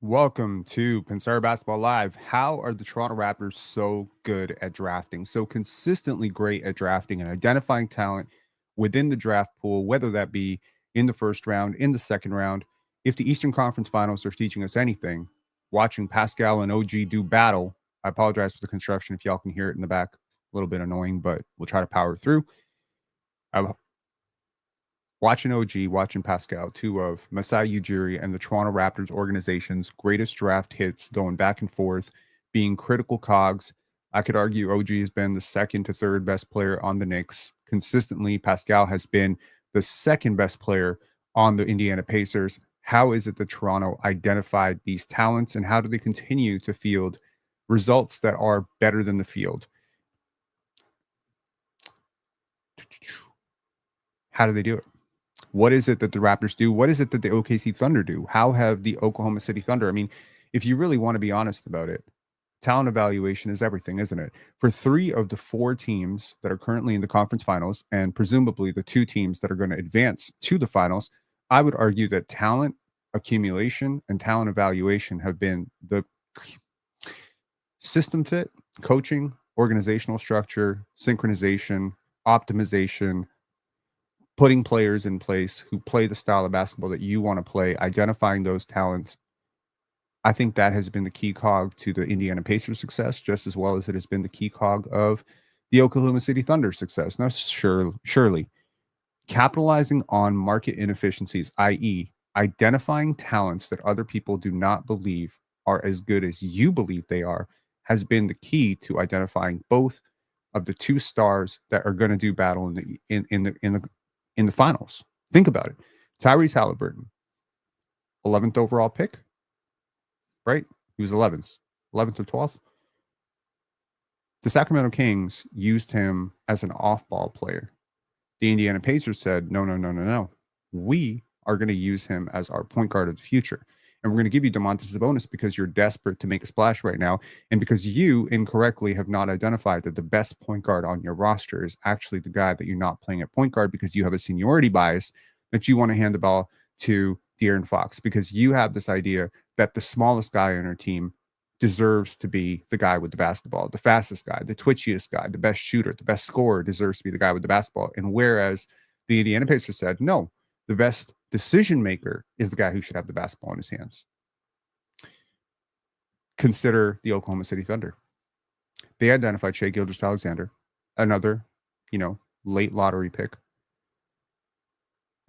Welcome to PENSARE Basketball Live. How are the Toronto Raptors so good at drafting, so consistently great at drafting and identifying talent within the draft pool, whether that be in the first round, in the second round? If the Eastern Conference Finals are teaching us anything, watching Pascal and OG do battle, I apologize for the construction if y'all can hear it in the back. A little bit annoying, but we'll try to power through. Watching OG, watching Pascal, two of Masai Ujiri and the Toronto Raptors organization's greatest draft hits going back and forth, being critical cogs. I could argue OG has been the second to third best player on the Knicks. Consistently, Pascal has been the second best player on the Indiana Pacers. How is it that Toronto identified these talents, and how do they continue to field results that are better than the field? How do they do it? What is it that the Raptors do? What is it that the OKC Thunder do? How have the Oklahoma City Thunder? I mean, if you really want to be honest about it, talent evaluation is everything, isn't it? For three of the four teams that are currently in the conference finals, and presumably the two teams that are going to advance to the finals, I would argue that talent accumulation and talent evaluation have been the system fit, coaching, organizational structure, synchronization, optimization, putting players in place who play the style of basketball that you want to play, identifying those talents. I think that has been the key cog to the Indiana Pacers' success, just as well as it has been the key cog of the Oklahoma City Thunder success. Now, surely, capitalizing on market inefficiencies, i.e., identifying talents that other people do not believe are as good as you believe they are, has been the key to identifying both of the two stars that are going to do battle in the finals. Think about it. Tyrese Halliburton, 11th overall pick, right? He was 11th or 12th. The Sacramento Kings used him as an off-ball player. The Indiana Pacers said, no. We are going to use him as our point guard of the future. And we're going to give you Domantas Sabonis because you're desperate to make a splash right now. And because you incorrectly have not identified that the best point guard on your roster is actually the guy that you're not playing at point guard because you have a seniority bias that you want to hand the ball to De'Aaron Fox because you have this idea that the smallest guy on your team deserves to be the guy with the basketball, the fastest guy, the twitchiest guy, the best shooter, the best scorer deserves to be the guy with the basketball. And whereas the Indiana Pacers said, no, the best decision maker is the guy who should have the basketball in his hands. Consider the Oklahoma City Thunder. They identified Shai Gilgeous-Alexander, another, late lottery pick,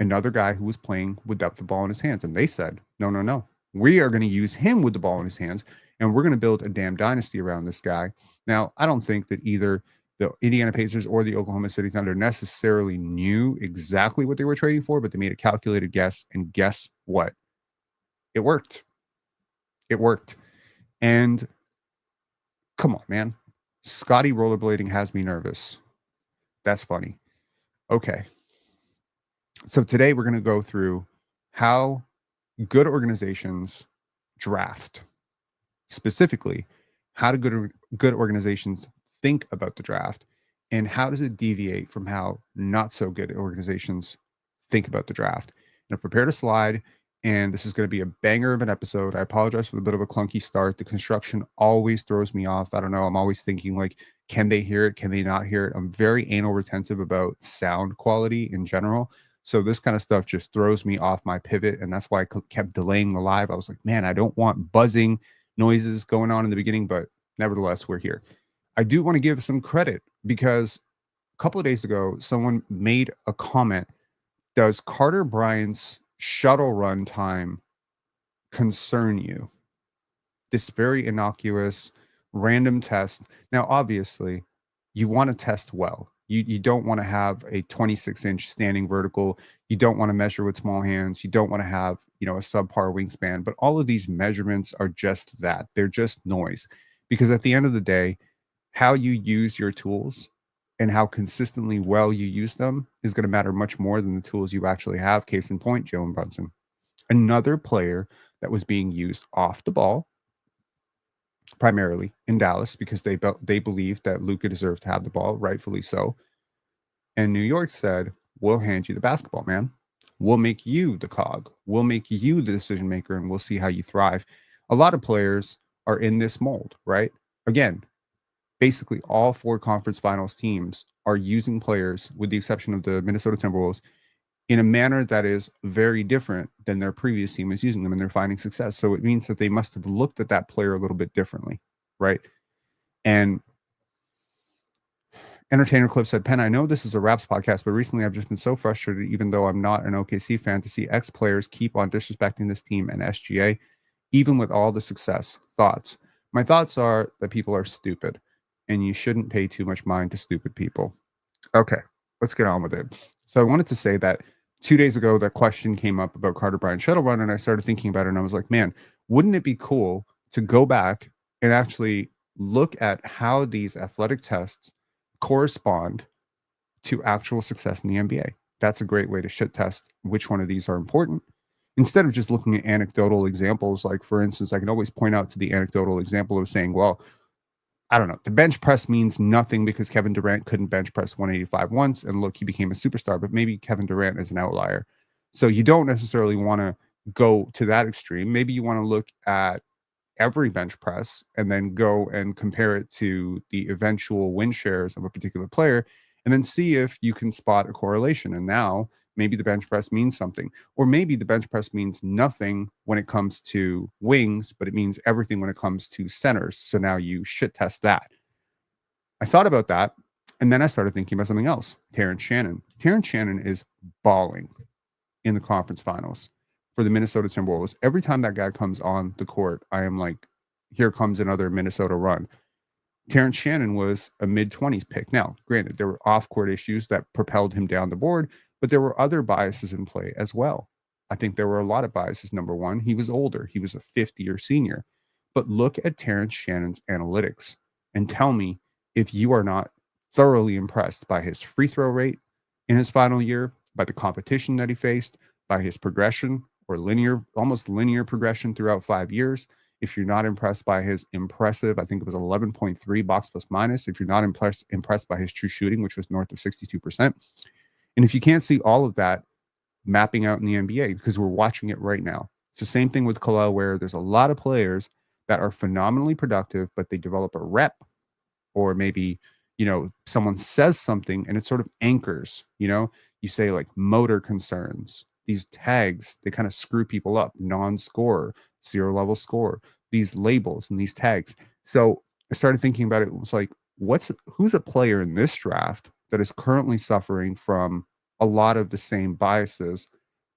another guy who was playing without the ball in his hands. And they said, no. We are going to use him with the ball in his hands, and we're going to build a damn dynasty around this guy. Now, I don't think that either the Indiana Pacers or the Oklahoma City Thunder necessarily knew exactly what they were trading for, but they made a calculated guess, and guess what? It worked. It worked. And come on, man. Scotty rollerblading has me nervous. That's funny. Okay. So today we're going to go through how good organizations draft. Specifically, how do good organizations think about the draft, and how does it deviate from how not so good organizations think about the draft? And I've prepared a slide, and this is going to be a banger of an episode. I apologize for the bit of a clunky start. The construction always throws me off. I don't know. I'm always thinking like, can they hear it? Can they not hear it? I'm very anal retentive about sound quality in general. So this kind of stuff just throws me off my pivot. And that's why I kept delaying the live. I was like, man, I don't want buzzing noises going on in the beginning, but nevertheless, we're here. I do want to give some credit because a couple of days ago, someone made a comment. Does Carter Bryant's shuttle run time concern you? This very innocuous, random test. Now, obviously, you want to test well. You don't want to have a 26-inch standing vertical. You don't want to measure with small hands. You don't want to have, a subpar wingspan. But all of these measurements are just that. They're just noise. Because at the end of the day, how you use your tools and how consistently well you use them is going to matter much more than the tools you actually have. Case in point, Jalen Brunson. Another player that was being used off the ball, primarily in Dallas, because they believed that Luka deserved to have the ball, rightfully so. And New York said, we'll hand you the basketball, man. We'll make you the cog. We'll make you the decision maker, and we'll see how you thrive. a lot of players are in this mold, right? Again, basically all 4 conference finals teams are using players, with the exception of the Minnesota Timberwolves, in a manner that is very different than their previous team is using them, and they're finding success. So it means that they must have looked at that player a little bit differently, right? And Entertainer Clip said, Penn, I know this is a Raps podcast, but recently I've just been so frustrated, even though I'm not an OKC fan, to see ex players keep on disrespecting this team and SGA, even with all the success. Thoughts? My thoughts are that people are stupid, and you shouldn't pay too much mind to stupid people. Okay, let's get on with it. So I wanted to say that 2 days ago, that question came up about Carter Bryant's shuttle run, and I started thinking about it, and I was like, man, wouldn't it be cool to go back and actually look at how these athletic tests correspond to actual success in the NBA? That's a great way to shit test which one of these are important. Instead of just looking at anecdotal examples, like for instance, I can always point out to the anecdotal example of saying, well, I don't know, the bench press means nothing because Kevin Durant couldn't bench press 185 once, and look, he became a superstar, but maybe Kevin Durant is an outlier. So you don't necessarily want to go to that extreme. Maybe you want to look at every bench press and then go and compare it to the eventual win shares of a particular player, and then see if you can spot a correlation. And now maybe the bench press means something, or maybe the bench press means nothing when it comes to wings, but it means everything when it comes to centers. So now you shit test that. I thought about that, and then I started thinking about something else. Terrence Shannon. Terrence Shannon is balling in the conference finals for the Minnesota Timberwolves. Every time that guy comes on the court, I am like, here comes another Minnesota run. Terrence Shannon was a mid-20s pick. Now, granted, there were off-court issues that propelled him down the board, but there were other biases in play as well. I think there were a lot of biases. Number one, he was older. He was a fifth-year senior. But look at Terrence Shannon's analytics and tell me if you are not thoroughly impressed by his free throw rate in his final year, by the competition that he faced, by his progression or almost linear progression throughout 5 years. If you're not impressed by his impressive, I think it was 11.3 box plus minus, if you're not impressed by his true shooting, which was north of 62%. And if you can't see all of that mapping out in the NBA, because we're watching it right now, it's the same thing with Kalel, where there's a lot of players that are phenomenally productive, but they develop a rep, or maybe, someone says something and it sort of anchors, you say like motor concerns, these tags, they kind of screw people up, non-scorer, 0-level score, these labels and these tags. So I started thinking about it. It was like, who's a player in this draft that is currently suffering from a lot of the same biases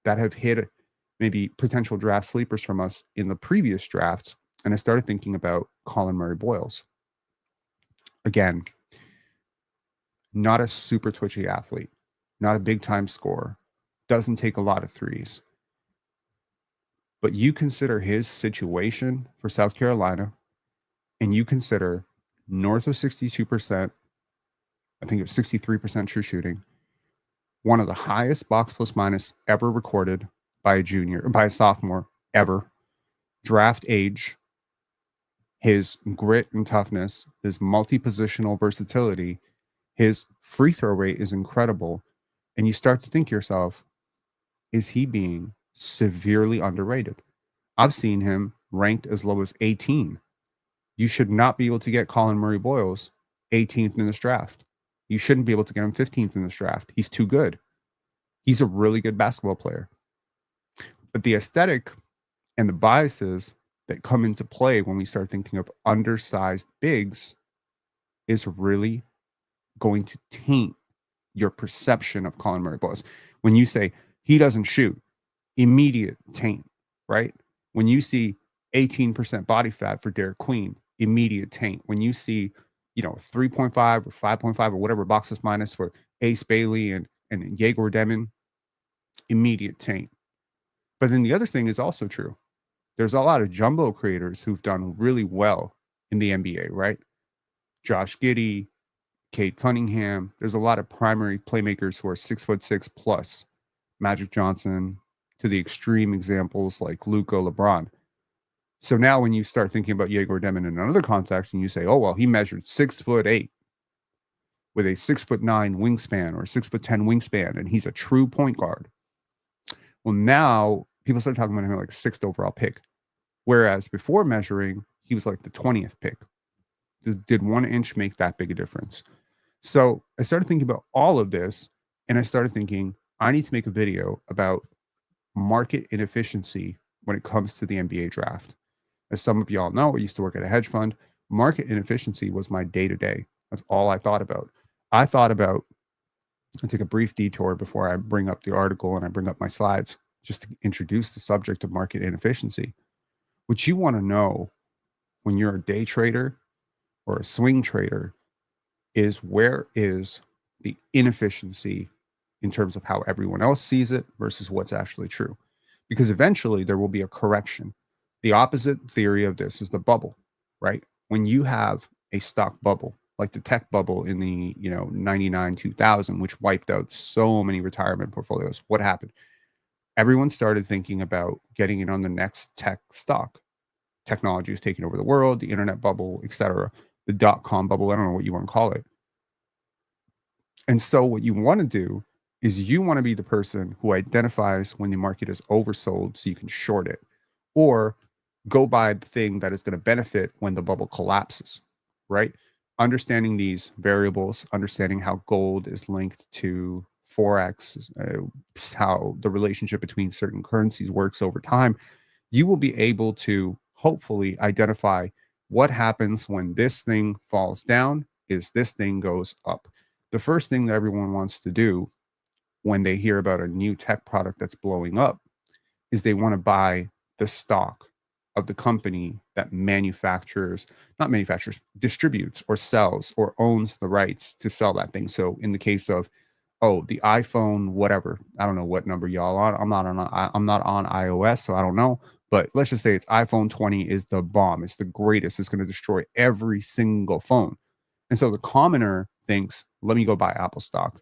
that have hit maybe potential draft sleepers from us in the previous drafts? And I started thinking about Colin Murray-Boyles. Again, not a super twitchy athlete, not a big time scorer, doesn't take a lot of threes. But you consider his situation for South Carolina, and you consider north of 62%, I think it was 63% true shooting, one of the highest box plus minus ever recorded by a sophomore ever, draft age, his grit and toughness, his multi-positional versatility, his free throw rate is incredible. And you start to think to yourself, is he being severely underrated? I've seen him ranked as low as 18. You should not be able to get Colin Murray-Boyles 18th in this draft. You shouldn't be able to get him 15th in this draft. He's too good. He's a really good basketball player. But the aesthetic and the biases that come into play when we start thinking of undersized bigs is really going to taint your perception of Colin Murray-Boyles. When you say he doesn't shoot, immediate taint, right? When you see 18% body fat for Derek Queen, immediate taint. When you see, 3.5 or 5.5 or whatever boxes minus for Ace Bailey and Yegor Demon, immediate taint. But then the other thing is also true. There's a lot of jumbo creators who've done really well in the NBA, right? Josh Giddey, Cade Cunningham. There's a lot of primary playmakers who are 6'6" plus. Magic Johnson, to the extreme examples like Luka, LeBron. So now when you start thinking about Yegor Demon in another context and you say, oh, well, he measured 6'8" with a 6'9" wingspan or 6'10" wingspan, and he's a true point guard. Well, now people start talking about him like 6th overall pick. Whereas before measuring, he was like the 20th pick. Did 1 inch make that big a difference? So I started thinking about all of this, and I started thinking, I need to make a video about market inefficiency when it comes to the NBA draft. As some of y'all know, I used to work at a hedge fund. Market inefficiency was my day to day. That's all I thought about. I thought about, I'll take a brief detour before I bring up the article and I bring up my slides, just to introduce the subject of market inefficiency. What you want to know when you're a day trader or a swing trader is, where is the inefficiency in terms of how everyone else sees it versus what's actually true? Because eventually there will be a correction. The opposite theory of this is the bubble, right? When you have a stock bubble, like the tech bubble in the 99 2000, which wiped out so many retirement portfolios, what happened? Everyone started thinking about getting in on the next tech stock. Technology is taking over the world, the internet bubble, etc. The dot-com bubble, I don't know what you want to call it. And so what you want to do is you want to be the person who identifies when the market is oversold so you can short it, or go buy the thing that is going to benefit when the bubble collapses, right? Understanding these variables, understanding how gold is linked to Forex, how the relationship between certain currencies works over time, you will be able to hopefully identify what happens when this thing falls down is this thing goes up. The first thing that everyone wants to do when they hear about a new tech product that's blowing up is they want to buy the stock of the company that not manufactures, distributes or sells or owns the rights to sell that thing. So in the case of, the iPhone, whatever, I don't know what number y'all on. I'm not on iOS, so I don't know. But let's just say it's iPhone 20 is the bomb. It's the greatest. It's going to destroy every single phone. And so the commoner thinks, let me go buy Apple stock.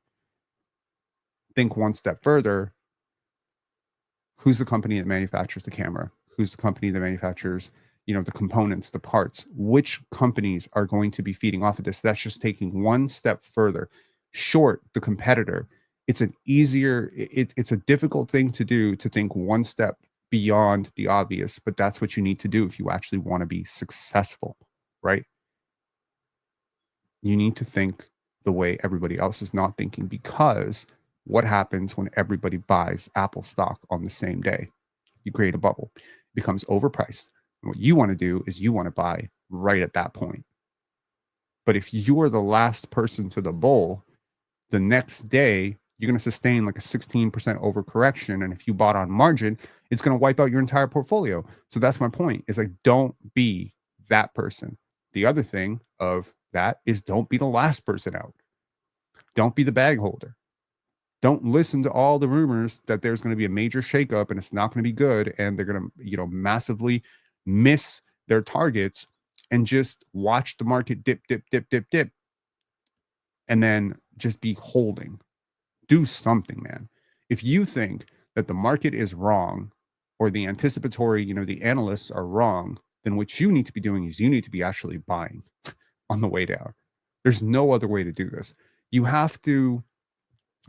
Think one step further. Who's the company that manufactures the camera? Who's the company that manufactures, the components, the parts? Which companies are going to be feeding off of this? That's just taking one step further. Short the competitor. It's it's a difficult thing to do, to think one step beyond the obvious, but that's what you need to do if you actually want to be successful, right? You need to think the way everybody else is not thinking, because what happens when everybody buys Apple stock on the same day? You create a bubble. It becomes overpriced. And what you want to do is you want to buy right at that point. But if you are the last person to the bull, the next day you're going to sustain like a 16% overcorrection. And if you bought on margin, it's going to wipe out your entire portfolio. So that's my point, is like, don't be that person. The other thing of that is, don't be the last person out. Don't be the bag holder. Don't listen to all the rumors that there's going to be a major shakeup and it's not going to be good and they're going to, massively miss their targets, and just watch the market dip, and then just be holding. Do something, man. If you think that the market is wrong, or the anticipatory, the analysts are wrong, then what you need to be doing is you need to be actually buying on the way down. There's no other way to do this. You have to,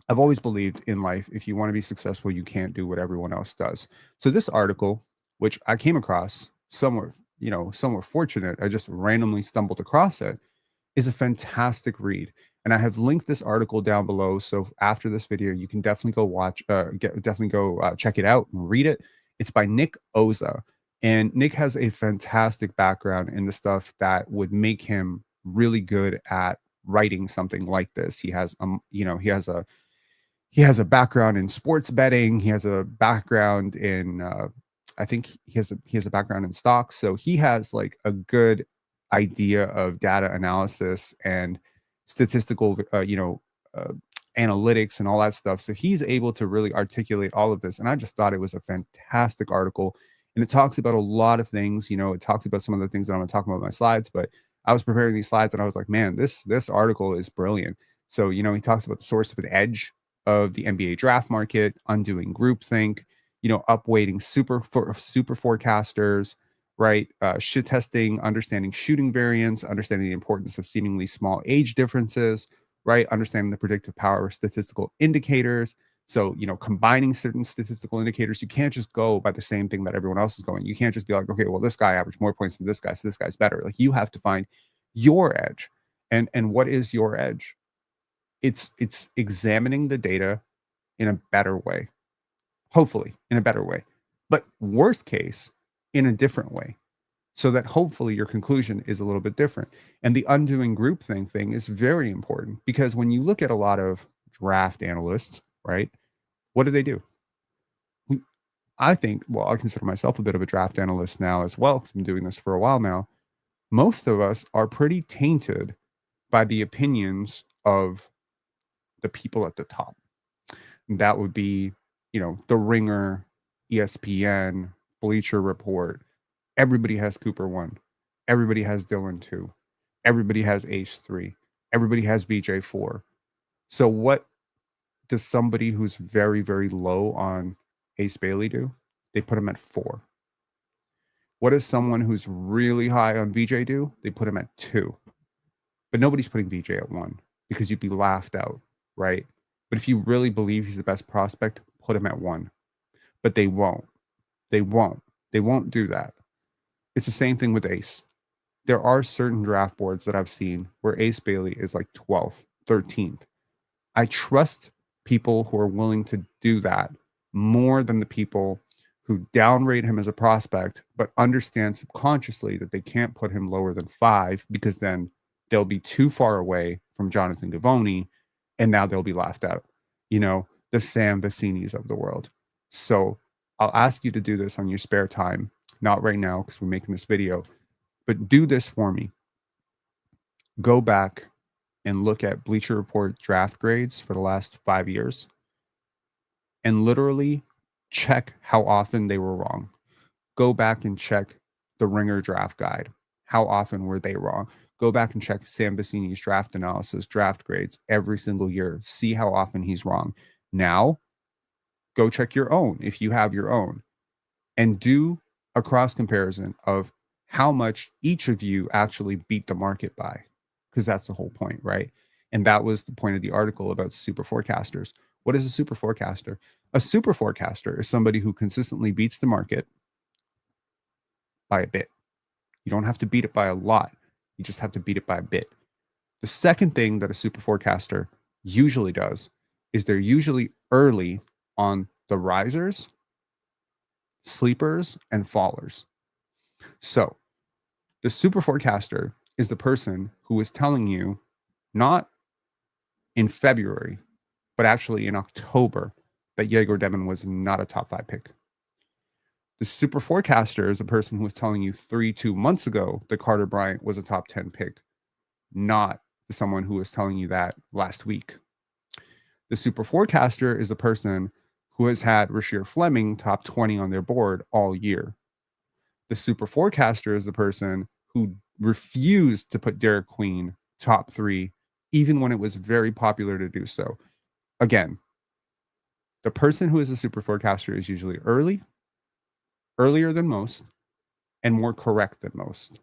I've always believed in life, if you want to be successful, you can't do what everyone else does. So this article, which I came across somewhere fortunate, I just randomly stumbled across it, is a fantastic read. And I have linked this article down below. So after this video, you can definitely go check it out and read it. It's by Nick Oza. And Nick has a fantastic background in the stuff that would make him really good at writing something like this. He has he has a background in sports betting. He has a background in I think he has a background in stocks. So he has like a good idea of data analysis and statistical analytics and all that stuff. So he's able to really articulate all of this. And I just thought it was a fantastic article. And it talks about a lot of things. It talks about some of the things that I'm going to talk about in my slides. But I was preparing these slides and I was like, man, this article is brilliant. So, he talks about the source of an edge of the NBA draft market, undoing groupthink, upweighting super forecasters, right? Shit testing, understanding shooting variance, understanding the importance of seemingly small age differences, right? Understanding the predictive power of statistical indicators, So, combining certain statistical indicators, you can't just go by the same thing that everyone else is going. You can't just be like, okay, well, this guy averaged more points than this guy, so this guy's better. Like, you have to find your edge. And what is your edge? It's examining the data in a better way, hopefully in a better way, but worst case, in a different way, so that hopefully your conclusion is a little bit different. And the undoing groupthink thing is very important, because when you look at a lot of draft analysts, right, what do they do? I think, well, I consider myself a bit of a draft analyst now as well, because I've been doing this for a while now. Most of us are pretty tainted by the opinions of the people at the top. That would be, The Ringer, ESPN, Bleacher Report. Everybody has Cooper 1. Everybody has Dylan 2. Everybody has Ace 3. Everybody has VJ 4. So what does somebody who's very, very low on Ace Bailey do? They put him at 4. What does someone who's really high on VJ do? They put him at 2. But nobody's putting VJ at 1, because you'd be laughed out, right? But if you really believe he's the best prospect, put him at 1. But they won't. They won't. They won't do that. It's the same thing with Ace. There are certain draft boards that I've seen where Ace Bailey is like 12th, 13th. I trust people who are willing to do that more than the people who downrate him as a prospect, but understand subconsciously that they can't put him lower than 5, because then they'll be too far away from Jonathan Givony, and now they'll be laughed out. The Sam Vicinis of the world. So I'll ask you to do this on your spare time, not right now because we're making this video, but do this for me. Go back and look at Bleacher Report draft grades for the last 5 years and literally check how often they were wrong. Go back and check the Ringer draft guide. How often were they wrong? Go back and check Sam Vecini's draft analysis, draft grades every single year. See how often he's wrong. Now, go check your own if you have your own, and do a cross comparison of how much each of you actually beat the market by, because that's the whole point, right? And that was the point of the article about superforecasters. What is a superforecaster? A superforecaster is somebody who consistently beats the market by a bit. You don't have to beat it by a lot. You just have to beat it by a bit. The second thing that a superforecaster usually does is they're usually early on the risers, sleepers, and fallers. So the superforecaster is the person who is telling you, not in February, but actually in October, that Yegor Devin was not a top 5 pick. The superforecaster is a person who was telling you 2 months ago that Carter Bryant was a top 10 pick, not someone who was telling you that last week. The superforecaster is a person who has had Rasheer Fleming top 20 on their board all year. The superforecaster is the person who refused to put Derek Queen top 3, even when it was very popular to do so. Again, the person who is a superforecaster is usually earlier than most, and more correct than most.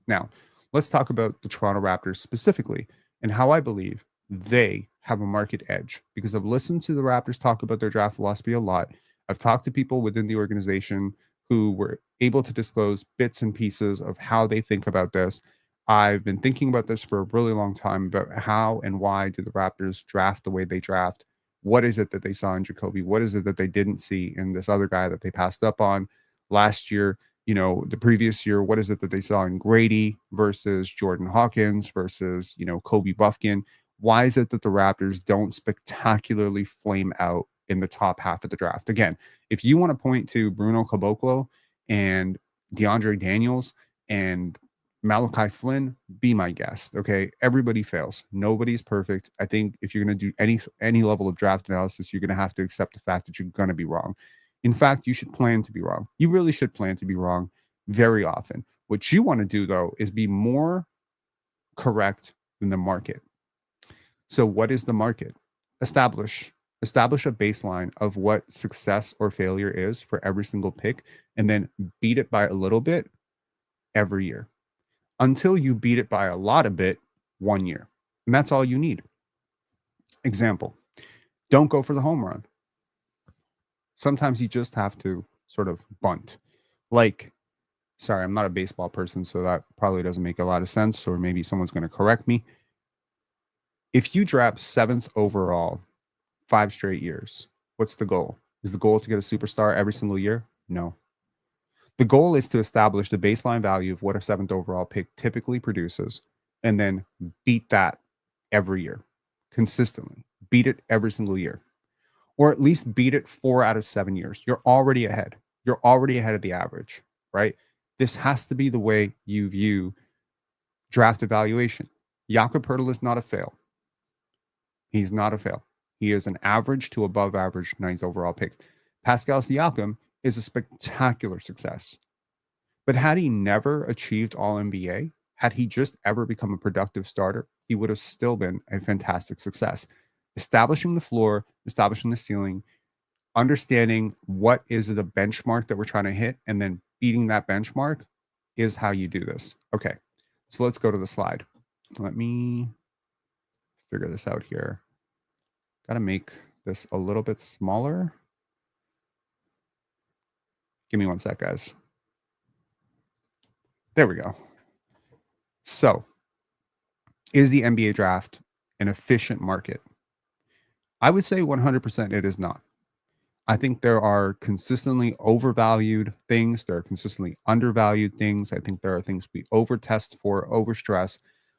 Now, let's talk about the Toronto Raptors specifically and how I believe they have a market edge, because I've listened to the Raptors talk about their draft philosophy a lot. I've talked to people within the organization who were able to disclose bits and pieces of how they think about this. I've been thinking about this for a really long time, about how and why do the Raptors draft the way they draft. What is it that they saw in Jacoby? What is it that they didn't see in this other guy that they passed up on last year? The previous year, what is it that they saw in Grady versus Jordan Hawkins versus, Kobe Buffkin? Why is it that the Raptors don't spectacularly flame out in the top half of the draft? Again, if you want to point to Bruno Caboclo and DeAndre Daniels and Malachi Flynn, be my guest. Okay. Everybody fails. Nobody's perfect. I think if you're going to do any level of draft analysis, you're going to have to accept the fact that you're going to be wrong. In fact, you should plan to be wrong. You really should plan to be wrong very often. What you want to do, though, is be more correct than the market. So what is the market? Establish a baseline of what success or failure is for every single pick, and then beat it by a little bit every year until you beat it by a lot of bit 1 year. And that's all you need. Example, Don't go for the home run. Sometimes you just have to sort of bunt. Like, sorry, I'm not a baseball person, so that probably doesn't make a lot of sense, or maybe someone's going to correct me. If you draft 7th overall 5 straight years, what's the goal? Is the goal to get a superstar every single year? No. The goal is to establish the baseline value of what a 7th overall pick typically produces and then beat that every year consistently. Beat it every single year, or at least beat it 4 out of 7 years. You're already ahead. You're already ahead of the average, right? This has to be the way you view draft evaluation. Jakob Poeltl is not a fail. He's not a fail. He is an average to above average 9th overall pick. Pascal Siakam is a spectacular success. But had he never achieved All NBA, had he just ever become a productive starter, he would have still been a fantastic success. Establishing the floor, establishing the ceiling, understanding what is the benchmark that we're trying to hit, and then beating that benchmark is how you do this. Okay, so let's go to the slide. Let me figure this out here. Got to make this a little bit smaller. Give me one sec, guys. There we go. So, is the NBA draft an efficient market? I would say 100% it is not. I think there are consistently overvalued things. There are consistently undervalued things. I think there are things we overtest for, overstress.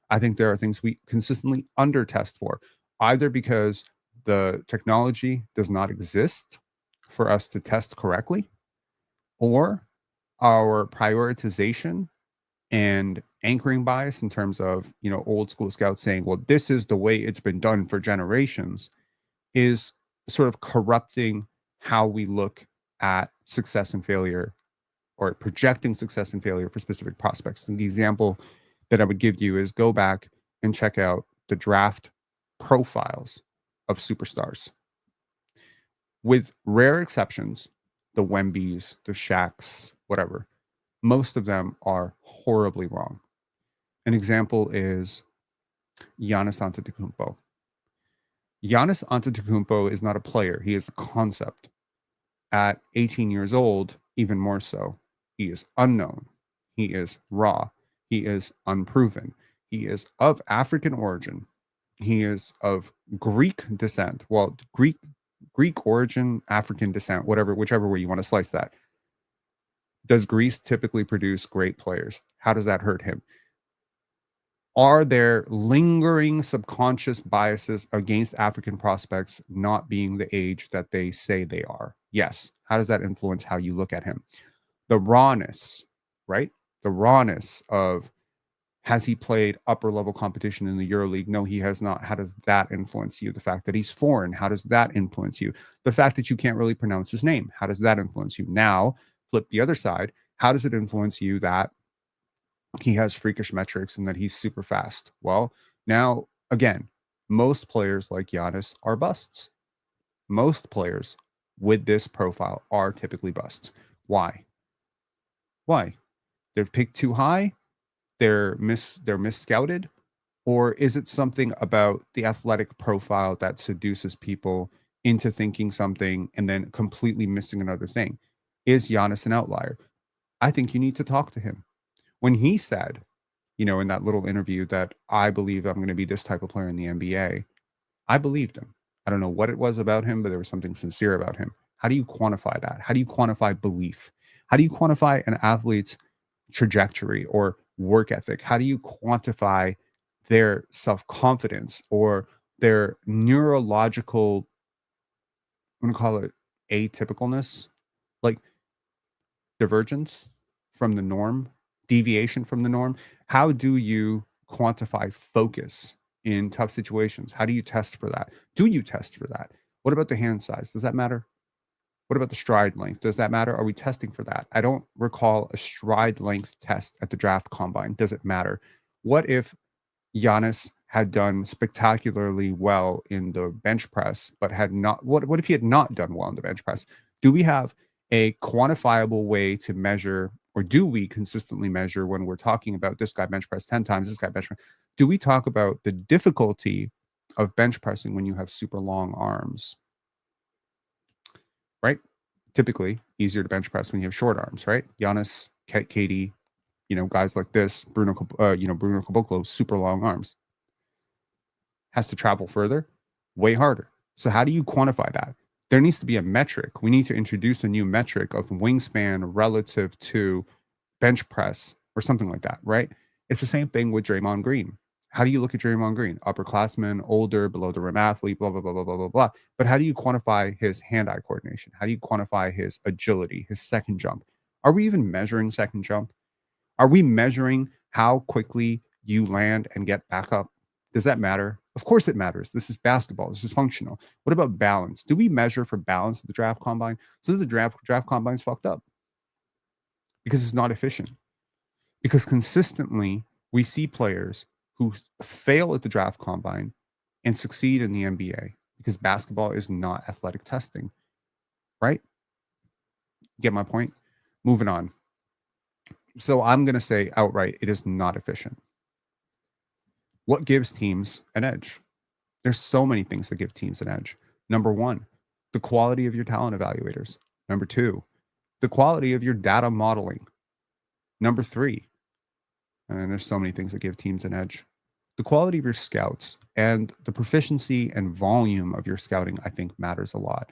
I think there are things we consistently undertest for, either because the technology does not exist for us to test correctly, or our prioritization and anchoring bias in terms of, old school scouts saying, well, this is the way it's been done for generations, is sort of corrupting how we look at success and failure, or projecting success and failure for specific prospects. And the example that I would give you is go back and check out the draft profiles of superstars. With rare exceptions, the Wembys, the Shaqs, whatever, most of them are horribly wrong. An example is Giannis Antetokounmpo. Giannis Antetokounmpo is not a player. He is a concept. At 18 years old, even more so, he is unknown. He is raw. He is unproven. He is of African origin. He is of Greek descent. Well, Greek origin, African descent, whichever way you want to slice that. Does Greece typically produce great players? How does that hurt him? Are there lingering subconscious biases against African prospects not being the age that they say they are? Yes. How does that influence how you look at him? The rawness, right? The rawness of, has he played upper level competition in the EuroLeague? No, he has not. How does that influence you? The fact that he's foreign, how does that influence you? The fact that you can't really pronounce his name, how does that influence you? Now, flip the other side. How does it influence you that he has freakish metrics and that he's super fast? Well, now, again, most players like Giannis are busts. Most players with this profile are typically busts. Why? They're picked too high? They're mis-scouted? Or is it something about the athletic profile that seduces people into thinking something and then completely missing another thing? Is Giannis an outlier? I think you need to talk to him. When he said, in that little interview, that I believe I'm going to be this type of player in the NBA, I believed him. I don't know what it was about him, but there was something sincere about him. How do you quantify that? How do you quantify belief? How do you quantify an athlete's trajectory or work ethic? How do you quantify their self-confidence or their neurological, I'm going to call it atypicalness, like divergence from the norm, deviation from the norm? How do you quantify focus in tough situations? How do you test for that? Do you test for that? What about the hand size? Does that matter? What about the stride length? Does that matter? Are we testing for that? I don't recall a stride length test at the draft combine. Does it matter? What if Giannis had done spectacularly well in the bench press, but had not, what if he had not done well in the bench press? Do we have a quantifiable way to measure, or do we consistently measure when we're talking about this guy bench press 10 times, this guy bench press? Do we talk about the difficulty of bench pressing when you have super long arms? right? Typically easier to bench press when you have short arms, right? Giannis, KD, guys like this, Bruno Caboclo, super long arms. Has to travel further, way harder. So how do you quantify that? There needs to be a metric. We need to introduce a new metric of wingspan relative to bench press or something like that, right? It's the same thing with Draymond Green. How do you look at Draymond Green? Upperclassman, older, below the rim athlete, blah, blah, blah, blah, blah, blah, blah. But how do you quantify his hand-eye coordination? How do you quantify his agility, his second jump? Are we even measuring second jump? Are we measuring how quickly you land and get back up? Does that matter? Of course it matters. This is basketball. This is functional. What about balance? Do we measure for balance at the draft combine? So the draft combine's fucked up because it's not efficient. Because consistently we see players who fail at the draft combine and succeed in the NBA because basketball is not athletic testing, right? Get my point? Moving on. So I'm going to say outright, it is not efficient. What gives teams an edge? There's so many things that give teams an edge. Number one, the quality of your talent evaluators. Number two, the quality of your data modeling. Number three, and there's so many things that give teams an edge. The quality of your scouts and the proficiency and volume of your scouting, I think, matters a lot.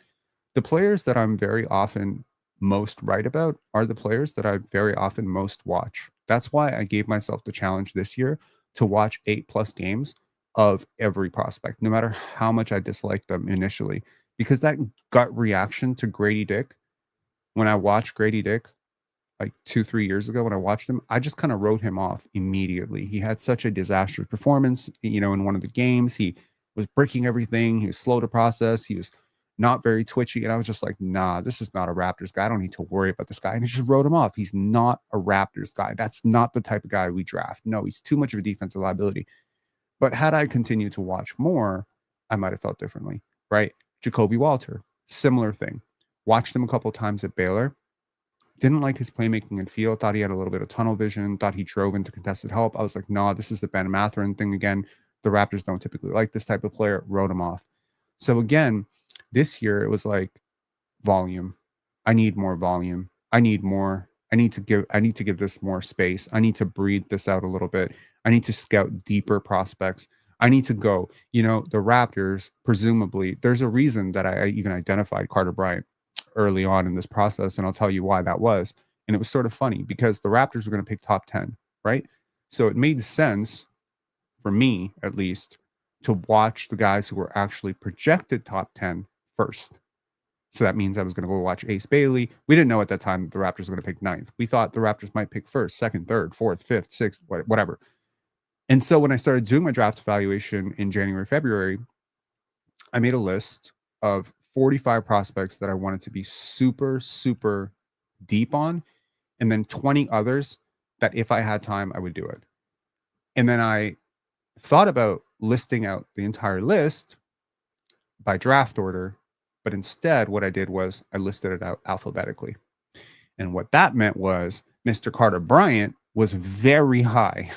The players that I'm very often most right about are the players that I very often most watch. That's why I gave myself the challenge this year to watch 8+ games of every prospect, no matter how much I dislike them initially, because that gut reaction to Grady Dick, when I watched Grady Dick like 2-3 years ago, when I watched him, I just kind of wrote him off immediately. He had such a disastrous performance, in one of the games. He was breaking everything. He was slow to process. He was not very twitchy. And I was just like, nah, this is not a Raptors guy. I don't need to worry about this guy. And I just wrote him off. He's not a Raptors guy. That's not the type of guy we draft. No, he's too much of a defensive liability. But had I continued to watch more, I might have felt differently, right? Jacoby Walter, similar thing. Watched him a couple times at Baylor. Didn't like his playmaking and feel. Thought he had a little bit of tunnel vision. Thought he drove into contested help. I was like, nah, this is the Ben Mathurin thing again. The Raptors don't typically like this type of player. Wrote him off. So again, this year it was like volume. I need more volume. I need more. I need to give this more space. I need to breathe this out a little bit. I need to scout deeper prospects. I need to go. The Raptors, presumably, there's a reason that I even identified Carter Bryant early on in this process, and I'll tell you why that was. And it was sort of funny because the Raptors were going to pick top 10, right? So it made sense for me, at least, to watch the guys who were actually projected top 10 first. So that means I was going to go watch Ace Bailey. We didn't know at that time that the Raptors were going to pick 9th. We thought the Raptors might pick 1st, 2nd, 3rd, 4th, 5th, 6th, whatever. And so when I started doing my draft evaluation in January, February, I made a list of 45 prospects that I wanted to be super, super deep on, and then 20 others that if I had time, I would do it. And then I thought about listing out the entire list by draft order, but instead what I did was I listed it out alphabetically. And what that meant was Mr. Carter Bryant was very high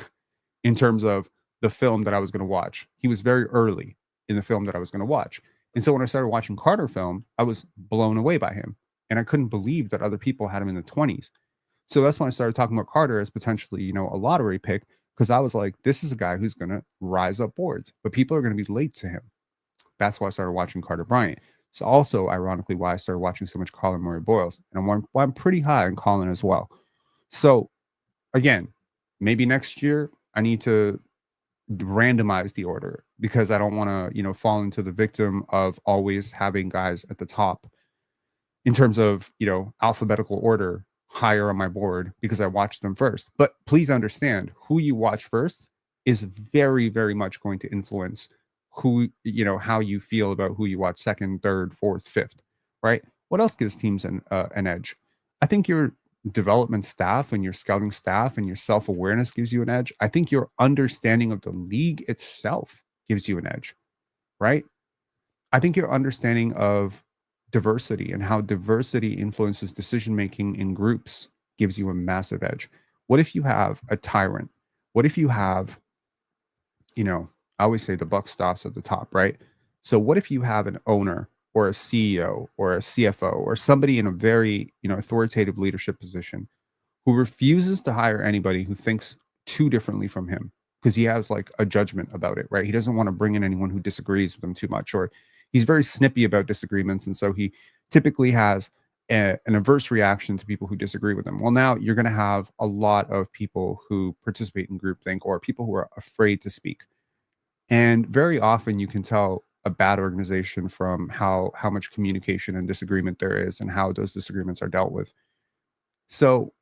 in terms of the film that I was going to watch. He was very early in the film that I was going to watch. And so when I started watching Carter film, I was blown away by him. And I couldn't believe that other people had him in the 20s. So that's when I started talking about Carter as potentially, a lottery pick, because I was like, this is a guy who's going to rise up boards, but people are going to be late to him. That's why I started watching Carter Bryant. It's also, ironically, why I started watching so much Colin Murray-Boyles. And I'm pretty high on Colin as well. So again, maybe next year I need to randomize the order because I don't want to, fall into the victim of always having guys at the top in terms of, alphabetical order higher on my board because I watched them first. But please understand, who you watch first is very, very much going to influence who, how you feel about who you watch second, third, fourth, fifth, right? What else gives teams an edge? I think your development staff and your scouting staff and your self-awareness gives you an edge. I think your understanding of the league itself gives you an edge, right? I think your understanding of diversity and how diversity influences decision-making in groups gives you a massive edge. What if you have a tyrant? What if you have, I always say the buck stops at the top, right? So what if you have an owner or a CEO or a CFO or somebody in a very, authoritative leadership position who refuses to hire anybody who thinks too differently from him because he has like a judgment about it, right? He doesn't want to bring in anyone who disagrees with him too much, or he's very snippy about disagreements. And so he typically has an adverse reaction to people who disagree with him. Well, now you're going to have a lot of people who participate in groupthink or people who are afraid to speak. And very often you can tell a bad organization from how much communication and disagreement there is and how those disagreements are dealt with. So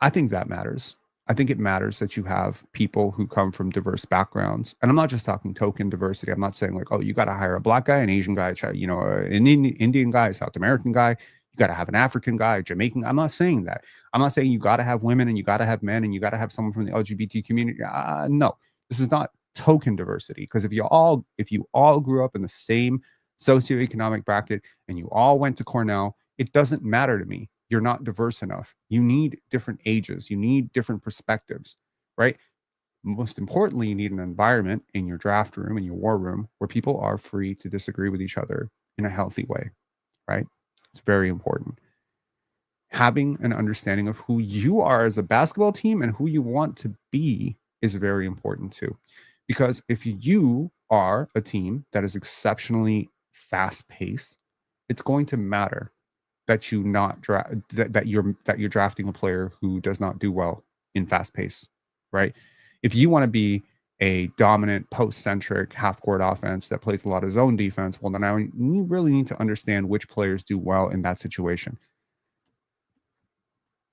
I think that matters. I think it matters that you have people who come from diverse backgrounds. And I'm not just talking token diversity. I'm not saying like, oh, you got to hire a black guy, an Asian guy, an Indian guy, a South American guy. You got to have an African guy, a Jamaican. I'm not saying that. I'm not saying you got to have women and you got to have men and you got to have someone from the LGBT community. No, this is not token diversity. Because if you all grew up in the same socioeconomic bracket and you all went to Cornell, it doesn't matter to me. You're not diverse enough. You need different ages. You need different perspectives, right? Most importantly, you need an environment in your draft room, in your war room, where people are free to disagree with each other in a healthy way, right? It's very important. Having an understanding of who you are as a basketball team and who you want to be is very important too. Because if you are a team that is exceptionally fast paced, it's going to matter that you're drafting a player who does not do well in fast pace, right? If you want to be a dominant post-centric half-court offense that plays a lot of zone defense, well, then now you really need to understand which players do well in that situation.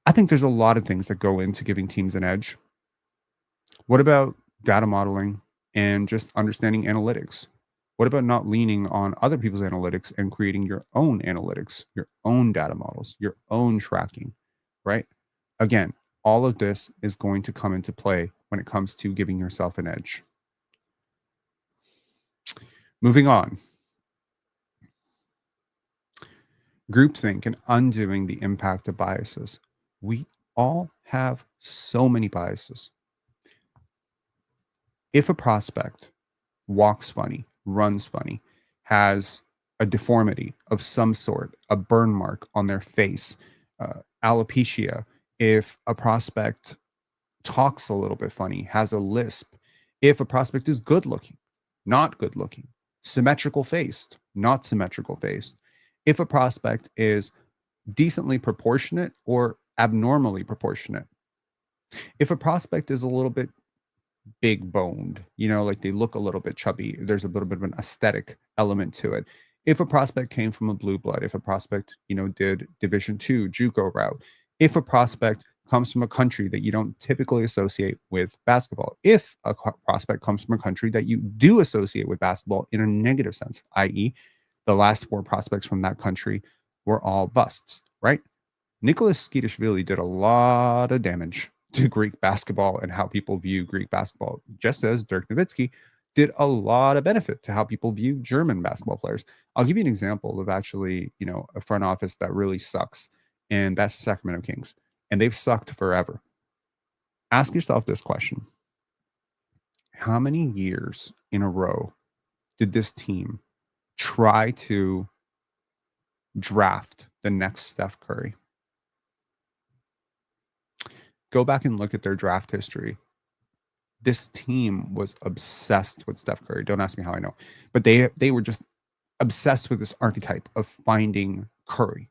I think there's a lot of things that go into giving teams an edge. What about data modeling and just understanding analytics? What about not leaning on other people's analytics and creating your own analytics, your own data models, your own tracking, right? Again, all of this is going to come into play when it comes to giving yourself an edge. Moving on. Groupthink and undoing the impact of biases. We all have so many biases. If a prospect walks funny, runs funny, has a deformity of some sort, a burn mark on their face, alopecia, if a prospect talks a little bit funny, has a lisp, if a prospect is good looking, not good looking, symmetrical faced, not symmetrical faced, if a prospect is decently proportionate or abnormally proportionate, if a prospect is a little bit big boned, like they look a little bit chubby, there's a little bit of an aesthetic element to it. If a prospect came from a blue blood, if a prospect, did Division II JUCO route, if a prospect comes from a country that you don't typically associate with basketball, if a prospect comes from a country that you do associate with basketball in a negative sense, i.e., the last 4 prospects from that country were all busts, right? Nicholas Skitishvili did a lot of damage to Greek basketball and how people view Greek basketball, just as Dirk Nowitzki did a lot of benefit to how people view German basketball players. I'll give you an example of actually, a front office that really sucks, and that's the Sacramento Kings. And they've sucked forever. Ask yourself this question. How many years in a row did this team try to draft the next Steph Curry? Go back and look at their draft history. This team was obsessed with Steph Curry. Don't ask me how I know, but they were just obsessed with this archetype of finding Curry.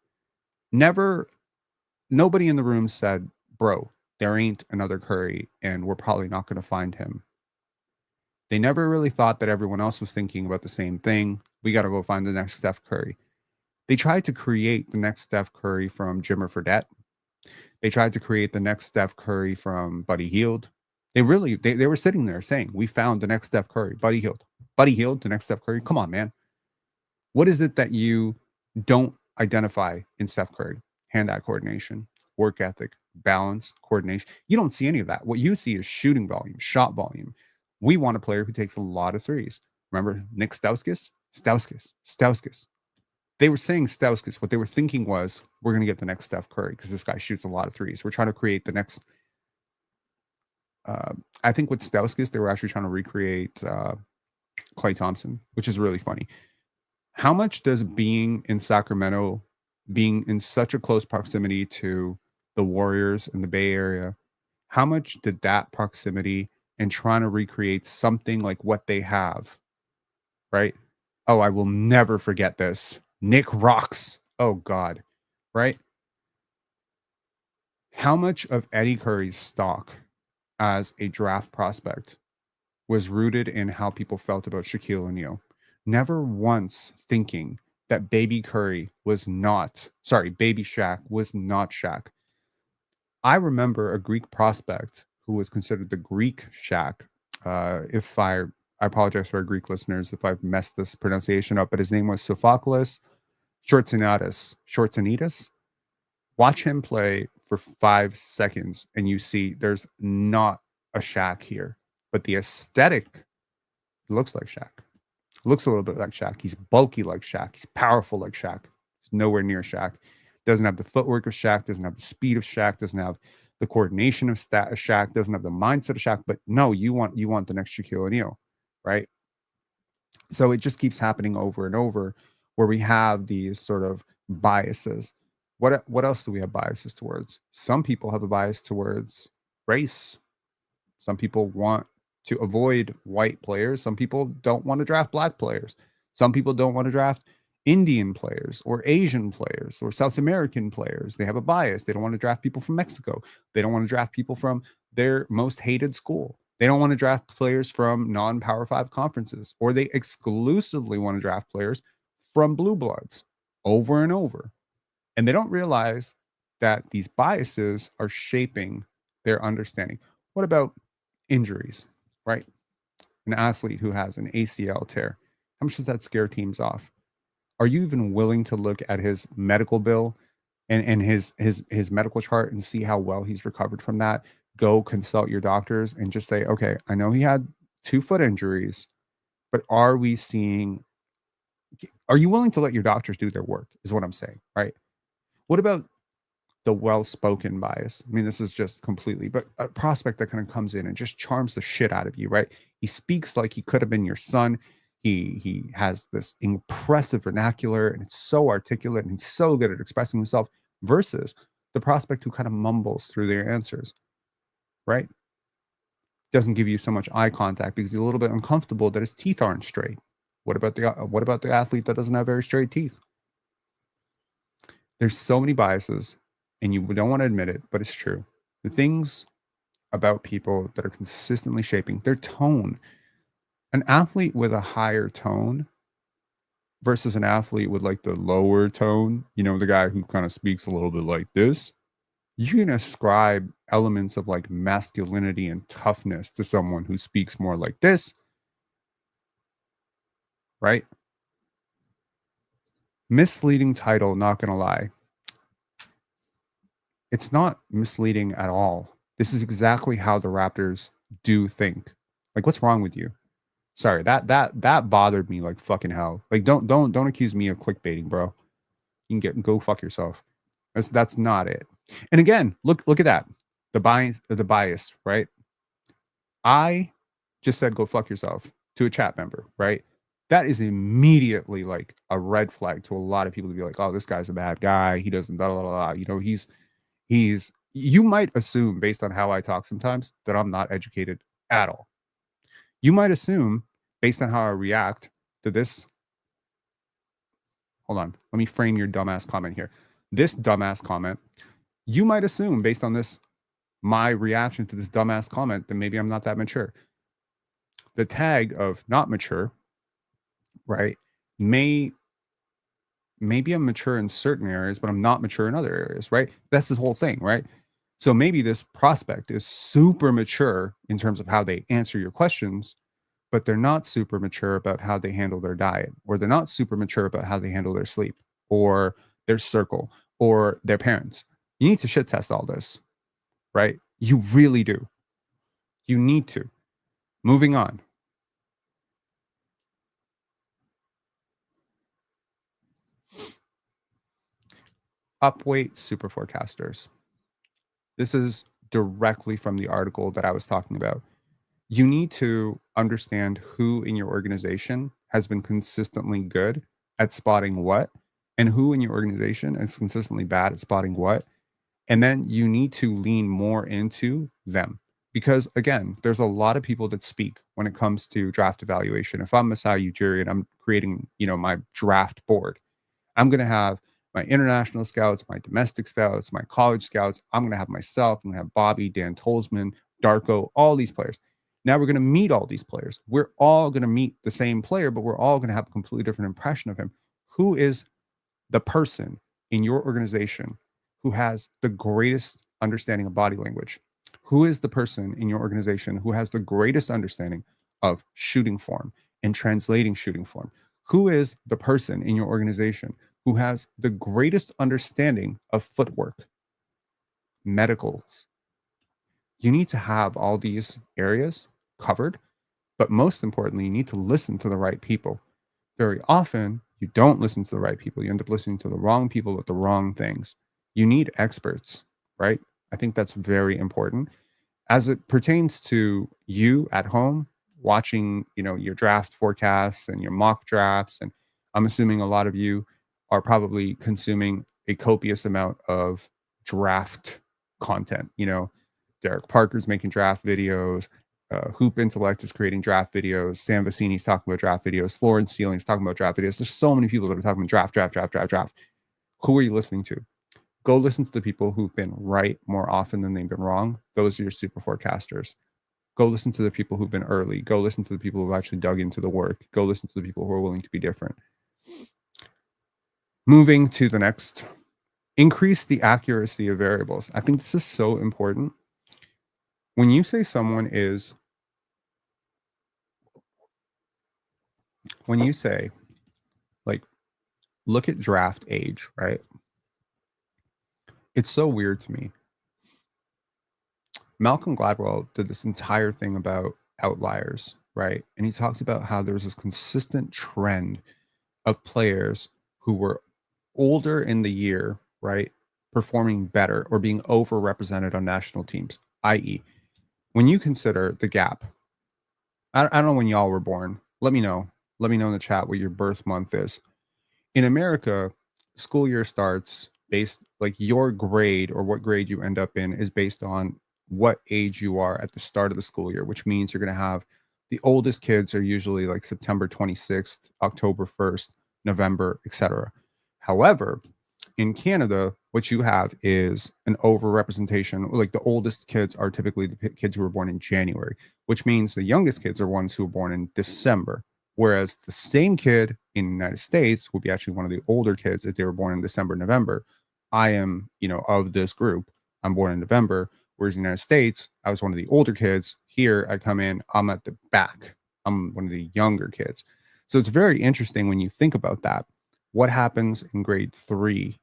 Nobody in the room said, bro, there ain't another Curry and we're probably not going to find him. They never really thought that everyone else was thinking about the same thing. We got to go find the next Steph Curry. They tried to create the next Steph Curry from Jimmer Fredette. They tried to create the next Steph Curry from Buddy Hield. They were sitting there saying, we found the next Steph Curry, Buddy Hield. Buddy Hield, the next Steph Curry. Come on, man. What is it that you don't identify in Steph Curry? Hand-eye coordination, work ethic, balance, coordination. You don't see any of that. What you see is shooting volume, shot volume. We want a player who takes a lot of threes. Remember Nick Stauskas? Stauskas. They were saying Stauskas. What they were thinking was, we're going to get the next Steph Curry because this guy shoots a lot of threes. We're trying to create the next. I think with Stauskas, they were actually trying to recreate Klay Thompson, which is really funny. How much does being in Sacramento, being in such a close proximity to the Warriors in the Bay Area, how much did that proximity and trying to recreate something like what they have, right? Oh, I will never forget this. Nick rocks. Oh God, right? How much of Eddie Curry's stock as a draft prospect was rooted in how people felt about Shaquille O'Neal? Never once thinking that Baby Curry was not, sorry, Baby Shaq was not Shaq. I remember a Greek prospect who was considered the Greek Shaq. If I apologize for our Greek listeners if I've messed this pronunciation up, but his name was Sophocles Shortsanitis. Watch him play for 5 seconds, and you see there's not a Shaq here, but the aesthetic looks like Shaq. Looks a little bit like Shaq. He's bulky like Shaq. He's powerful like Shaq. He's nowhere near Shaq. Doesn't have the footwork of Shaq. Doesn't have the speed of Shaq. Doesn't have the coordination of Shaq. Doesn't have the mindset of Shaq. But no, you want the next Shaquille O'Neal, right? So it just keeps happening over and over, where we have these sort of biases. What else do we have biases towards? Some people have a bias towards race. Some people want to avoid white players. Some people don't want to draft black players. Some people don't want to draft Indian players or Asian players or South American players. They have a bias. They don't want to draft people from Mexico. They don't want to draft people from their most hated school. They don't want to draft players from non-Power 5 conferences, or they exclusively want to draft players from blue bloods over and over. And they don't realize that these biases are shaping their understanding. What about injuries, right? An athlete who has an ACL tear, how much does that scare teams off? Are you even willing to look at his medical bill and his medical chart and see how well he's recovered from that? Go consult your doctors and just say, okay, I know he had 2 foot injuries, but are you willing to let your doctors do their work, is what I'm saying, right? What about the well-spoken bias? I mean, this is just completely, but a prospect that kind of comes in and just charms the shit out of you, right? He speaks like he could have been your son. He has this impressive vernacular, and it's so articulate, and he's so good at expressing himself, versus the prospect who kind of mumbles through their answers, right? Doesn't give you so much eye contact because he's a little bit uncomfortable that his teeth aren't straight. What about the athlete that doesn't have very straight teeth? There's so many biases, and you don't want to admit it, but it's true. The things about people that are consistently shaping their tone. An athlete with a higher tone versus an athlete with like the lower tone, the guy who kind of speaks a little bit like this, you can ascribe elements of like masculinity and toughness to someone who speaks more like this, right? Misleading title, not going to lie. It's not misleading at all. This is exactly how the Raptors do think. Like, what's wrong with you? Sorry, that bothered me like fucking hell. Like, don't accuse me of clickbaiting, bro. You can go fuck yourself. That's not it. And again, look at that. The bias, right? I just said go fuck yourself to a chat member, right? That is immediately like a red flag to a lot of people to be like, oh, this guy's a bad guy. He doesn't blah blah blah. He's you might assume based on how I talk sometimes that I'm not educated at all. You might assume based on how I react to this. Hold on. Let me frame your dumbass comment here. This dumbass comment, you might assume based on this, my reaction to this dumbass comment, that maybe I'm not that mature. The tag of not mature, right? Maybe I'm mature in certain areas, but I'm not mature in other areas, right? That's the whole thing, right? So maybe this prospect is super mature in terms of how they answer your questions, but they're not super mature about how they handle their diet, or they're not super mature about how they handle their sleep, or their circle, or their parents. You need to shit test all this, right? You really do. You need to. Moving on. Upweight superforecasters. This is directly from the article that I was talking about. You need to understand who in your organization has been consistently good at spotting what, and who in your organization is consistently bad at spotting what. And then you need to lean more into them. Because again, there's a lot of people that speak when it comes to draft evaluation. If I'm Masai Ujiri and I'm creating, my draft board, I'm going to have my international scouts, my domestic scouts, my college scouts. I'm going to have myself. I'm going to have Bobby, Dan Tolzman, Darko, all these players. Now we're going to meet all these players. We're all going to meet the same player, but we're all going to have a completely different impression of him. Who is the person in your organization who has the greatest understanding of body language? Who is the person in your organization who has the greatest understanding of shooting form and translating shooting form? Who is the person in your organization who has the greatest understanding of footwork, medicals? You need to have all these areas covered, but most importantly, you need to listen to the right people. Very often, you don't listen to the right people. You end up listening to the wrong people with the wrong things. You need experts, right? I think that's very important. As it pertains to you at home watching, your draft forecasts and your mock drafts, and I'm assuming a lot of you are probably consuming a copious amount of draft content. Derek Parker's making draft videos. Hoop Intellect is creating draft videos. Sam Vecini's talking about draft videos. Florence Ceiling's talking about draft videos. There's so many people that are talking about draft. Who are you listening to? Go listen to the people who've been right more often than they've been wrong. Those are your super forecasters. Go listen to the people who've been early. Go listen to the people who've actually dug into the work. Go listen to the people who are willing to be different. Moving to the next, increase the accuracy of variables. I think this is so important. When you say someone is, like, look at draft age, right? It's so weird to me. Malcolm Gladwell did this entire thing about outliers, right? And he talks about how there's this consistent trend of players who were older in the year, right, performing better or being overrepresented on national teams, i.e., when you consider the gap. I don't know when y'all were born. Let me know. Let me know in the chat what your birth month is. In America, school year starts based, like, your grade or what grade you end up in is based on what age you are at the start of the school year, which means you're going to have the oldest kids are usually like September 26th, October 1st, November, etc. However, in Canada, what you have is an overrepresentation. Like, the oldest kids are typically the kids who were born in January, which means the youngest kids are ones who were born in December. Whereas the same kid in the United States would be actually one of the older kids if they were born in December, November. I am, of this group. I'm born in November. Whereas in the United States, I was one of the older kids. Here, I come in, I'm at the back. I'm one of the younger kids. So it's very interesting when you think about that. What happens in grade 3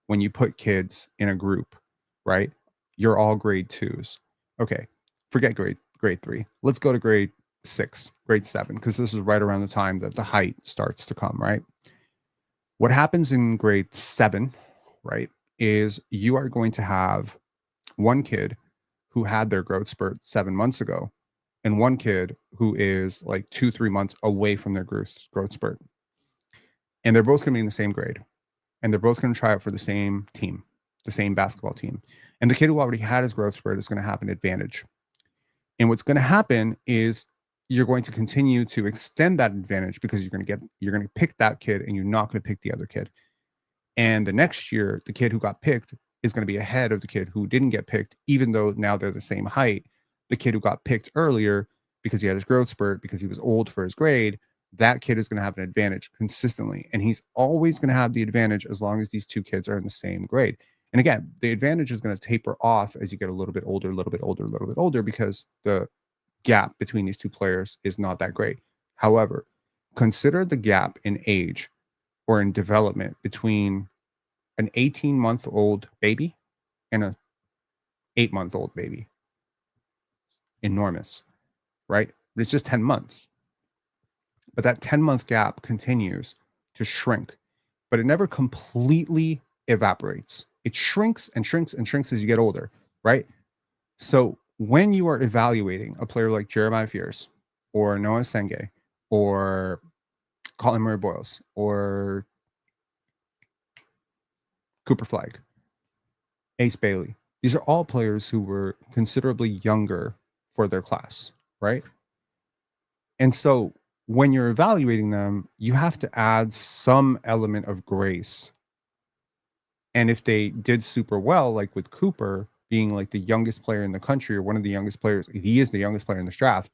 when you put kids in a group, right? You're all grade 2s. Okay, forget grade 3. Let's go to grade 6, grade 7, because this is right around the time that the height starts to come, right? What happens in grade 7, right, is you are going to have one kid who had their growth spurt 7 months ago and one kid who is like 2-3 months away from their growth spurt. And they're both going to be in the same grade. And they're both going to try out for the same team, the same basketball team. And the kid who already had his growth spurt is going to have an advantage. And what's going to happen is you're going to continue to extend that advantage because you're going to pick that kid and you're not going to pick the other kid. And the next year, the kid who got picked is going to be ahead of the kid who didn't get picked, even though now they're the same height. The kid who got picked earlier because he had his growth spurt, because he was old for his grade, that kid is going to have an advantage consistently. And he's always going to have the advantage as long as these two kids are in the same grade. And again, the advantage is going to taper off as you get a little bit older, because the gap between these two players is not that great. However, consider the gap in age or in development between an 18-month-old baby and a 8-month-old baby. Enormous, right? But it's just 10 months. But that 10-month gap continues to shrink, but it never completely evaporates. It shrinks and shrinks and shrinks as you get older, right? So when you are evaluating a player like Jeremiah Fears or Noah Senge or Colin Murray Boyles or Cooper Flag, Ace Bailey. These are all players who were considerably younger for their class, right? And so when you're evaluating them, you have to add some element of grace. And if they did super well, like with Cooper being like the youngest player in the country or one of the youngest players, he is the youngest player in this draft.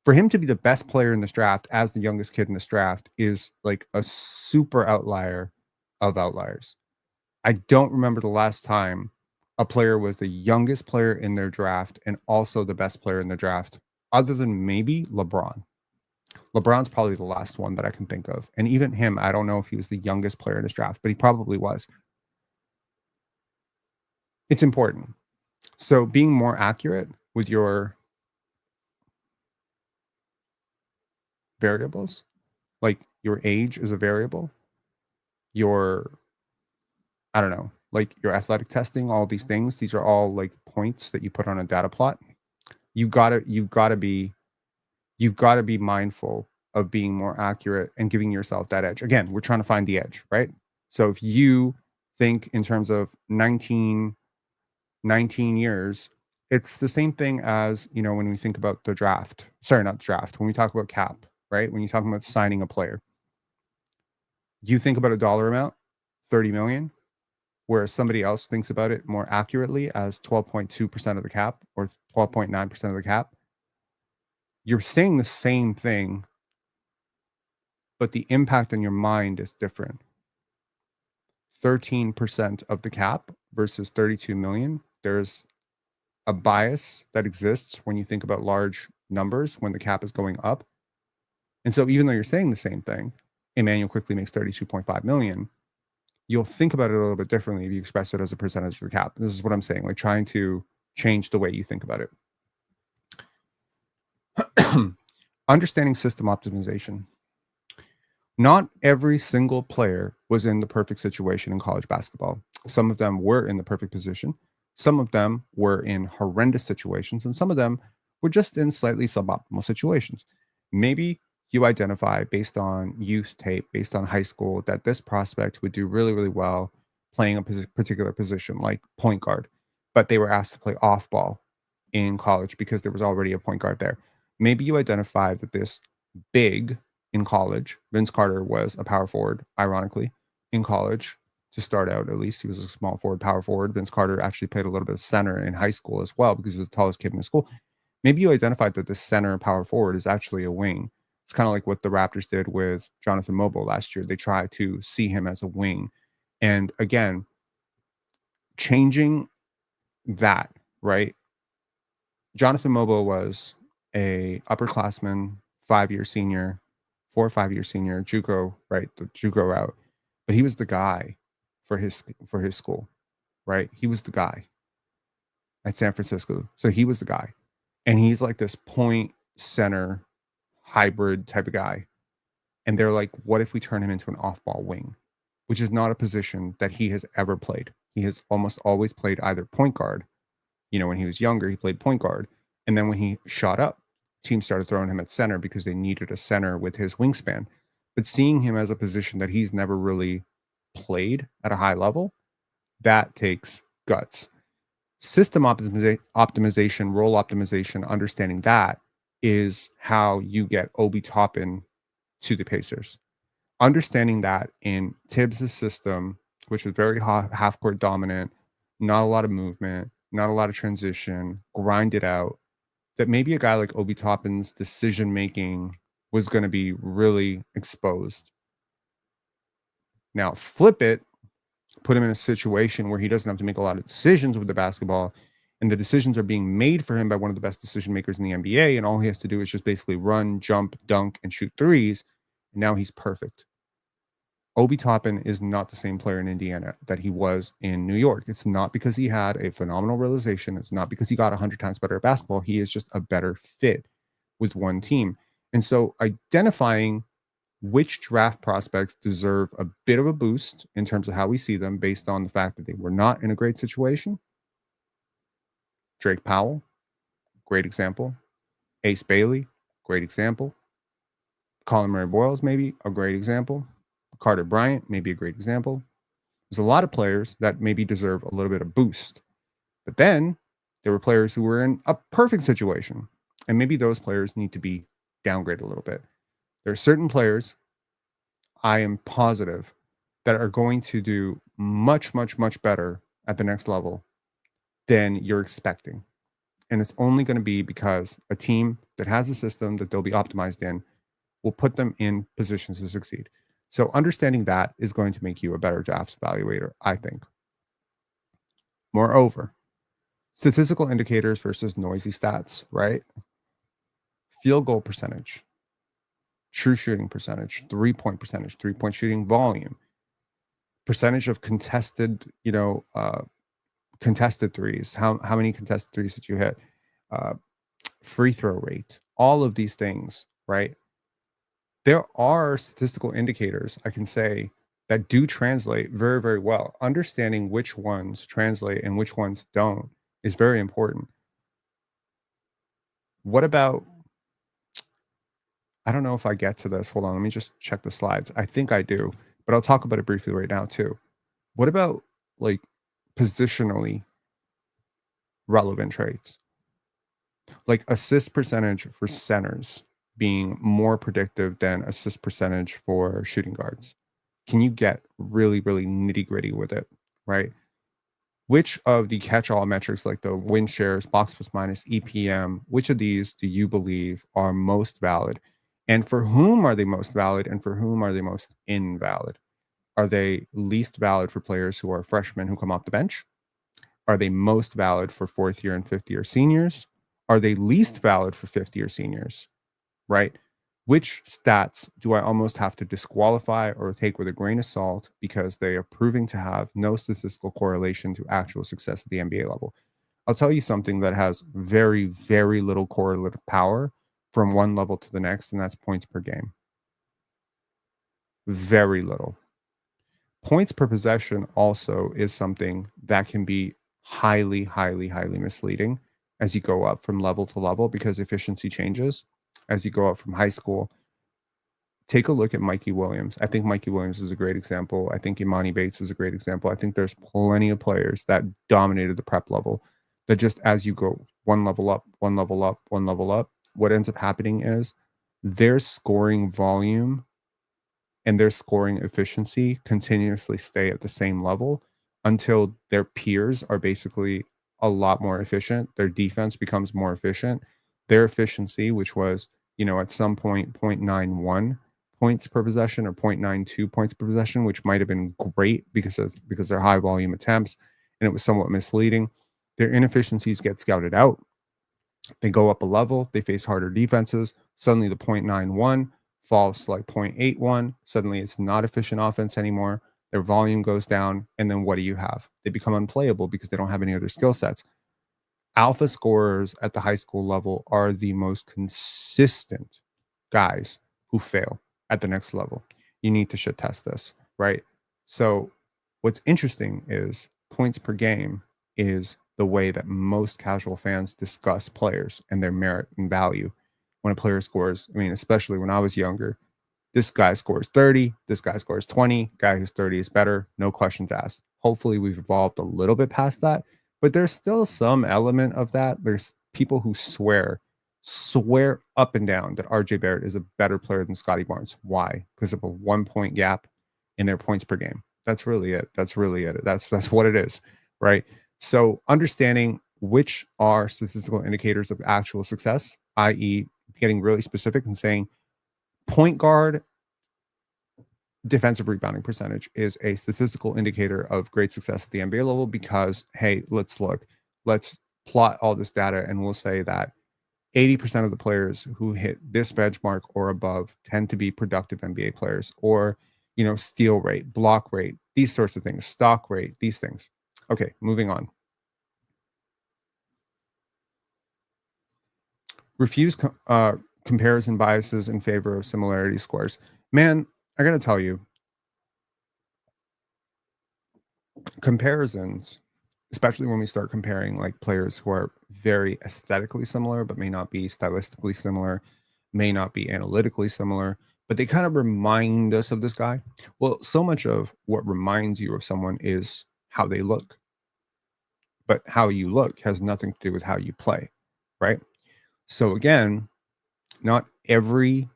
For him to be the best player in this draft as the youngest kid in this draft is like a super outlier of outliers. I don't remember the last time a player was the youngest player in their draft and also the best player in the draft, other than maybe LeBron. LeBron's probably the last one that I can think of. And even him, I don't know if he was the youngest player in his draft, but he probably was. It's important. So being more accurate with your variables, like your age is a variable, your, I don't know, like your athletic testing, all these things, these are all like points that you put on a data plot. You've got to be mindful of being more accurate and giving yourself that edge. Again, we're trying to find the edge, right? So if you think in terms of 19 years, it's the same thing as, you know, when we think about the draft. Sorry, not the draft. When we talk about cap, right? When you're talking about signing a player, you think about a dollar amount, 30 million, whereas somebody else thinks about it more accurately as 12.2% of the cap or 12.9% of the cap. You're saying the same thing, but the impact on your mind is different. 13% of the cap versus 32 million. There's a bias that exists when you think about large numbers when the cap is going up. And so even though you're saying the same thing, Emmanuel quickly makes 32.5 million, you'll think about it a little bit differently if you express it as a percentage of the cap. This is what I'm saying, like trying to change the way you think about it. Understanding system optimization. Not every single player was in the perfect situation in college basketball. Some of them were in the perfect position. Some of them were in horrendous situations, and some of them were just in slightly suboptimal situations. Maybe you identify based on youth tape, based on high school, that this prospect would do really, really well playing a particular position like point guard, but they were asked to play off ball in college because there was already a point guard there. Maybe you identify that this big in college, Vince Carter was a power forward, ironically, in college to start out. At least he was a small forward, power forward. Vince Carter actually played a little bit of center in high school as well because he was the tallest kid in the school. Maybe you identified that the center power forward is actually a wing. It's kind of like what the Raptors did with Jonathan Mobo last year. They tried to see him as a wing. And again, changing that, right? Jonathan Mobo was a upperclassman, 5-year senior, 4 or 5 year senior, JUCO, right? The JUCO route. But he was the guy for his school, right? He was the guy at San Francisco. So he was the guy. And he's like this point center hybrid type of guy. And they're like, what if we turn him into an off-ball wing? Which is not a position that he has ever played. He has almost always played either point guard. You know, when he was younger, he played point guard. And then when he shot up, teams started throwing him at center because they needed a center with his wingspan. But seeing him as a position that he's never really played at a high level, that takes guts. System optimization, role optimization, understanding that is how you get Obi Toppin to the Pacers. Understanding that in Tibbs' system, which was very half court dominant, not a lot of movement, not a lot of transition, grind it out, that maybe a guy like Obi Toppin's decision making was going to be really exposed. Now, flip it, put him in a situation where he doesn't have to make a lot of decisions with the basketball, and the decisions are being made for him by one of the best decision makers in the NBA, and all he has to do is just basically run, jump, dunk, and shoot threes, and now he's perfect. Obi Toppin is not the same player in Indiana that he was in New York. It's not because he had a phenomenal realization. It's not because he got 100 times better at basketball. He is just a better fit with one team. And so identifying which draft prospects deserve a bit of a boost in terms of how we see them based on the fact that they were not in a great situation. Drake Powell, great example. Ace Bailey, great example. Colin Murray Boyle's maybe a great example. Carter Bryant, maybe a great example. There's a lot of players that maybe deserve a little bit of boost. But then there were players who were in a perfect situation. And maybe those players need to be downgraded a little bit. There are certain players I am positive that are going to do much, much, much better at the next level than you're expecting. And it's only going to be because a team that has a system that they'll be optimized in will put them in positions to succeed. So understanding that is going to make you a better drafts evaluator, I think. Moreover, statistical indicators versus noisy stats, right? Field goal percentage, true shooting percentage, 3-point percentage, 3-point shooting volume, percentage of contested, contested threes. How many contested threes did you hit? Free throw rate, all of these things, right? There are statistical indicators I can say that do translate very, very well. Understanding which ones translate and which ones don't is very important. What about, I don't know if I get to this. Hold on, let me just check the slides. I think I do, but I'll talk about it briefly right now too. What about like positionally relevant traits? Like assist percentage for centers being more predictive than assist percentage for shooting guards. Can you get really, really nitty gritty with it, right? Which of the catch-all metrics like the win shares, box plus minus, EPM, which of these do you believe are most valid? And for whom are they most valid and for whom are they most invalid? Are they least valid for players who are freshmen who come off the bench? Are they most valid for fourth year and fifth year seniors? Are they least valid for fifth year seniors? Right? Which stats do I almost have to disqualify or take with a grain of salt because they are proving to have no statistical correlation to actual success at the NBA level? I'll tell you something that has very, very little correlative power from one level to the next, and that's points per game. Very little. Points per possession also is something that can be highly, highly, highly misleading as you go up from level to level because efficiency changes as you go up from high school. Take a look at Mikey Williams. I think Mikey Williams is a great example. I think Imani Bates is a great example. I think there's plenty of players that dominated the prep level that just as you go one level up, one level up, one level up, what ends up happening is their scoring volume and their scoring efficiency continuously stay at the same level until their peers are basically a lot more efficient. Their defense becomes more efficient. Their efficiency, which was, at some point 0.91 points per possession or 0.92 points per possession, which might have been great because they're high volume attempts and it was somewhat misleading. Their inefficiencies get scouted out. They go up a level, they face harder defenses. Suddenly the 0.91 falls to like 0.81. Suddenly it's not efficient offense anymore. Their volume goes down. And then what do you have? They become unplayable because they don't have any other skill sets. Alpha scorers at the high school level are the most consistent guys who fail at the next level. You need to shit test this, right? So what's interesting is points per game is the way that most casual fans discuss players and their merit and value. When a player scores, especially when I was younger, this guy scores 30, this guy scores 20, guy who's 30 is better, no questions asked. Hopefully we've evolved a little bit past that, but there's still some element of that. There's people who swear up and down that RJ Barrett is a better player than Scotty Barnes. Why? Because of a 1-point gap in their points per game. That's really it. That's what it is, right? So understanding which are statistical indicators of actual success, i.e. getting really specific and saying point guard defensive rebounding percentage is a statistical indicator of great success at the NBA level because, hey, let's plot all this data and we'll say that 80% of the players who hit this benchmark or above tend to be productive NBA players, or, steal rate, block rate, these sorts of things, stock rate, these things. Okay, moving on. Refuse comparison biases in favor of similarity scores. Man, I got to tell you, comparisons, especially when we start comparing like players who are very aesthetically similar, but may not be stylistically similar, may not be analytically similar, but they kind of remind us of this guy. Well, so much of what reminds you of someone is how they look, but how you look has nothing to do with how you play, right? So again, not every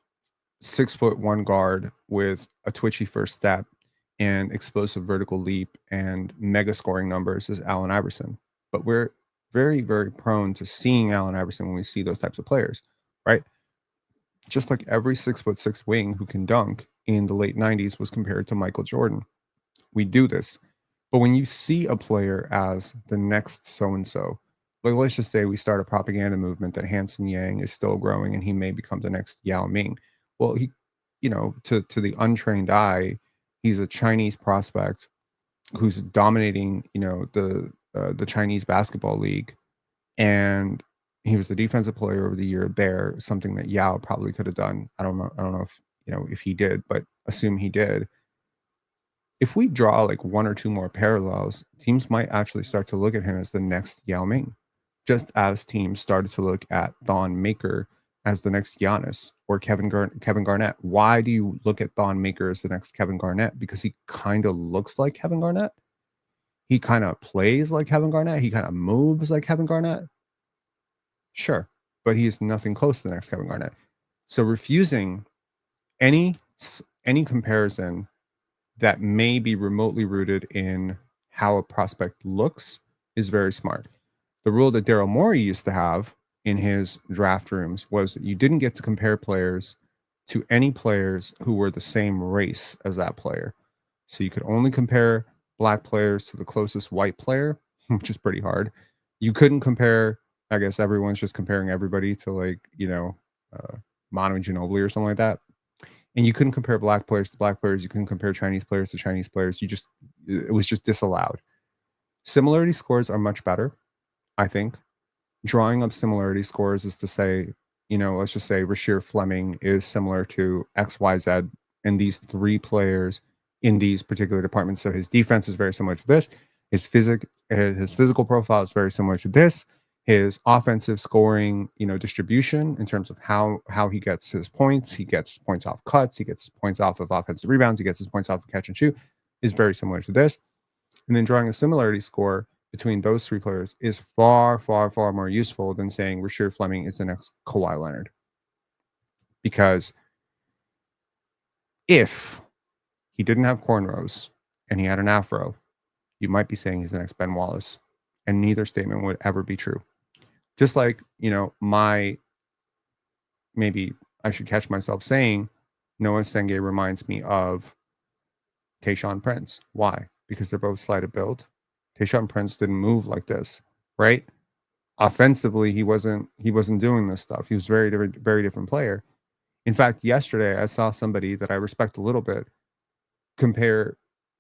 6'1" guard with a twitchy first step and explosive vertical leap and mega scoring numbers is Allen Iverson. But we're very, very prone to seeing Allen Iverson when we see those types of players, right? Just like every 6'6" wing who can dunk in the late 90s was compared to Michael Jordan. We do this. But when you see a player as the next so and so, like let's just say we start a propaganda movement that Hanson Yang is still growing and he may become the next Yao Ming. Well, he, to the untrained eye, he's a Chinese prospect who's dominating, the Chinese basketball league, and he was the defensive player of the year there, something that Yao probably could have done. I don't know if if he did, but assume he did. If we draw like one or two more parallels, teams might actually start to look at him as the next Yao Ming, just as teams started to look at Thon Maker as the next Giannis or Kevin Garnett. Why do you look at Thon Maker as the next Kevin Garnett? Because he kind of looks like Kevin Garnett. He kind of plays like Kevin Garnett. He kind of moves like Kevin Garnett. Sure, but he is nothing close to the next Kevin Garnett. So refusing any comparison that may be remotely rooted in how a prospect looks is very smart. The rule that Daryl Morey used to have in his draft rooms was that you didn't get to compare players to any players who were the same race as that player. So you could only compare black players to the closest white player, which is pretty hard. You couldn't compare, I guess everyone's just comparing everybody to like, Manu Ginobili or something like that. And you couldn't compare black players to black players. You couldn't compare Chinese players to Chinese players. It was just disallowed. Similarity scores are much better, I think. Drawing up similarity scores is to say, let's just say Rasheer Fleming is similar to XYZ and these three players in these particular departments. So his defense is very similar to this. His physical profile is very similar to this. His offensive scoring, distribution in terms of how he gets his points. He gets points off cuts. He gets points off of offensive rebounds. He gets his points off of catch and shoot is very similar to this. And then drawing a similarity score between those three players is far, far, far more useful than saying Rasheer Fleming is the next Kawhi Leonard. Because if he didn't have cornrows and he had an afro, you might be saying he's the next Ben Wallace. And neither statement would ever be true. Just like, maybe I should catch myself saying Noah Senge reminds me of Tayshaun Prince. Why? Because they're both slight of build. Tayshaun Prince didn't move like this, right? Offensively, he wasn't doing this stuff. He was very different player. In fact, yesterday I saw somebody that I respect a little bit compare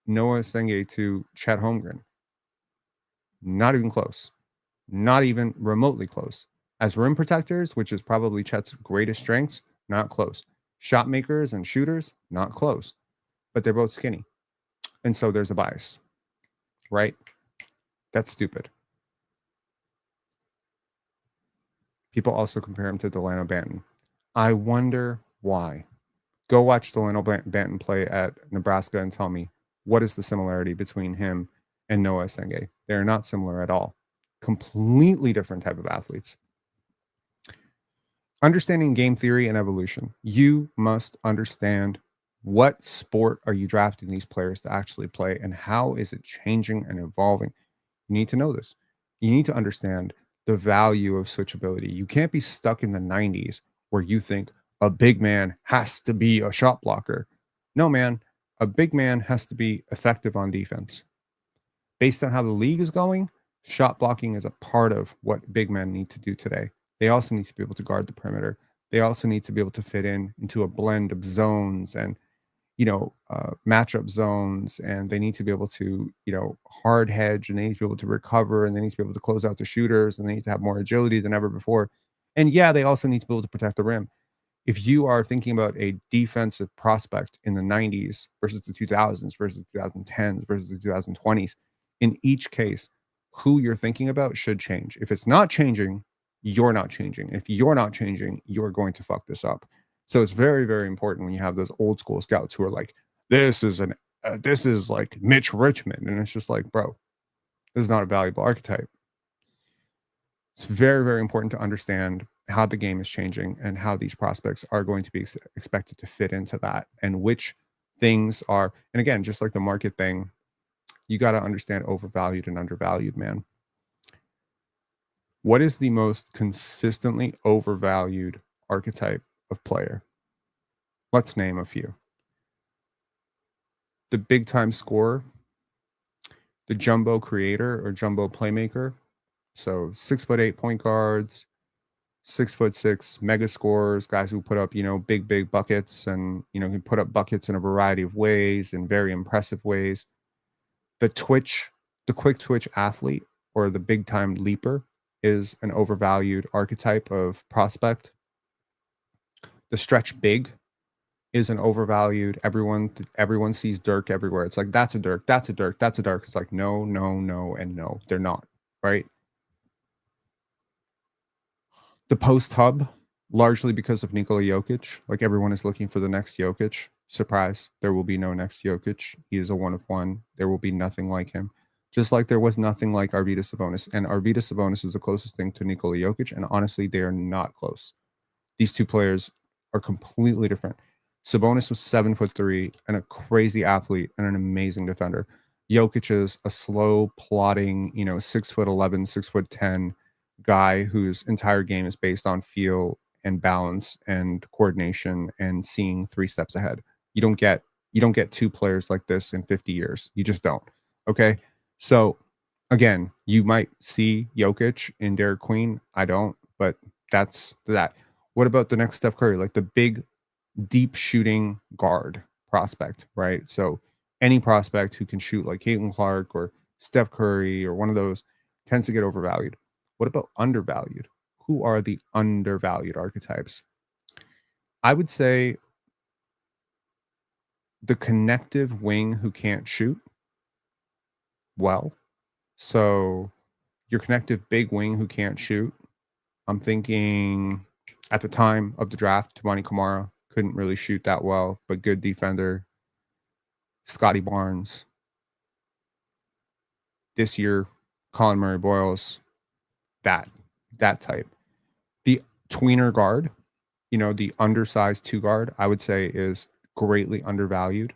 Noah Senge to Chet Holmgren. Not even close. Not even remotely close. As rim protectors, which is probably Chet's greatest strengths, not close. Shot makers and shooters, not close. But they're both skinny. And so there's a bias, right? That's stupid. People also compare him to Delano Banton. I wonder why. Go watch Delano Banton play at Nebraska and tell me what is the similarity between him and Noah Senge. They are not similar at all. Completely different type of athletes. Understanding game theory and evolution. You must understand what sport are you drafting these players to actually play and how is it changing and evolving. You need to know this. You need to understand the value of switchability. You can't be stuck in the 90s where you think a big man has to be a shot blocker. No, man, a big man has to be effective on defense. Based on how the league is going, shot blocking is a part of what big men need to do today. They also need to be able to guard the perimeter. They also need to be able to fit into a blend of zones and, matchup zones. And they need to be able to, hard hedge, and they need to be able to recover, and they need to be able to close out the shooters, and they need to have more agility than ever before. And yeah, they also need to be able to protect the rim. If you are thinking about a defensive prospect in the 90s versus the 2000s versus the 2010s versus the 2020s, in each case, who you're thinking about should change. If it's not changing, you're not changing. If you're not changing, you're going to fuck this up. So it's very, very important when you have those old school scouts who are like, this is like Mitch Richmond. And it's just like, bro, this is not a valuable archetype. It's very, very important to understand how the game is changing and how these prospects are going to be expected to fit into that and which things are. And again, just like the market thing, you got to understand overvalued and undervalued, man. What is the most consistently overvalued archetype of player? Let's name a few. The big time scorer, the jumbo creator or jumbo playmaker. So 6'8" point guards, 6'6" mega scorers, guys who put up, big buckets and, can put up buckets in a variety of ways and very impressive ways. The quick twitch athlete or the big time leaper is an overvalued archetype of prospect. The stretch big is an overvalued. Everyone sees Dirk everywhere. It's like, that's a Dirk, that's a Dirk, that's a Dirk. It's like, no, and no, they're not, right? The post hub, largely because of Nikola Jokic. Like, everyone is looking for the next Jokic. Surprise, there will be no next Jokic. He is a one of one. There will be nothing like him. Just like there was nothing like Arvydas Sabonis. And Arvydas Sabonis is the closest thing to Nikola Jokic. And honestly, they are not close. These two players are completely different. Sabonis was 7'3" and a crazy athlete and an amazing defender. Jokic is a slow, plodding, 6'11", 6'10" guy whose entire game is based on feel and balance and coordination and seeing 3 steps ahead. You don't get two players like this in 50 years. You just don't. Okay. So again, you might see Jokic in Derek Queen. I don't, but that's that. What about the next Steph Curry? Like the big, deep shooting guard prospect, right? So any prospect who can shoot like Caitlin Clark or Steph Curry or one of those tends to get overvalued. What about undervalued? Who are the undervalued archetypes? I would say the connective wing who can't shoot well. So your connective big wing who can't shoot. I'm thinking at the time of the draft, Tamani Kamara couldn't really shoot that well, but good defender. Scotty Barnes. This year, Colin Murray Boyles. That type. The tweener guard, the undersized 2 guard, I would say is greatly undervalued.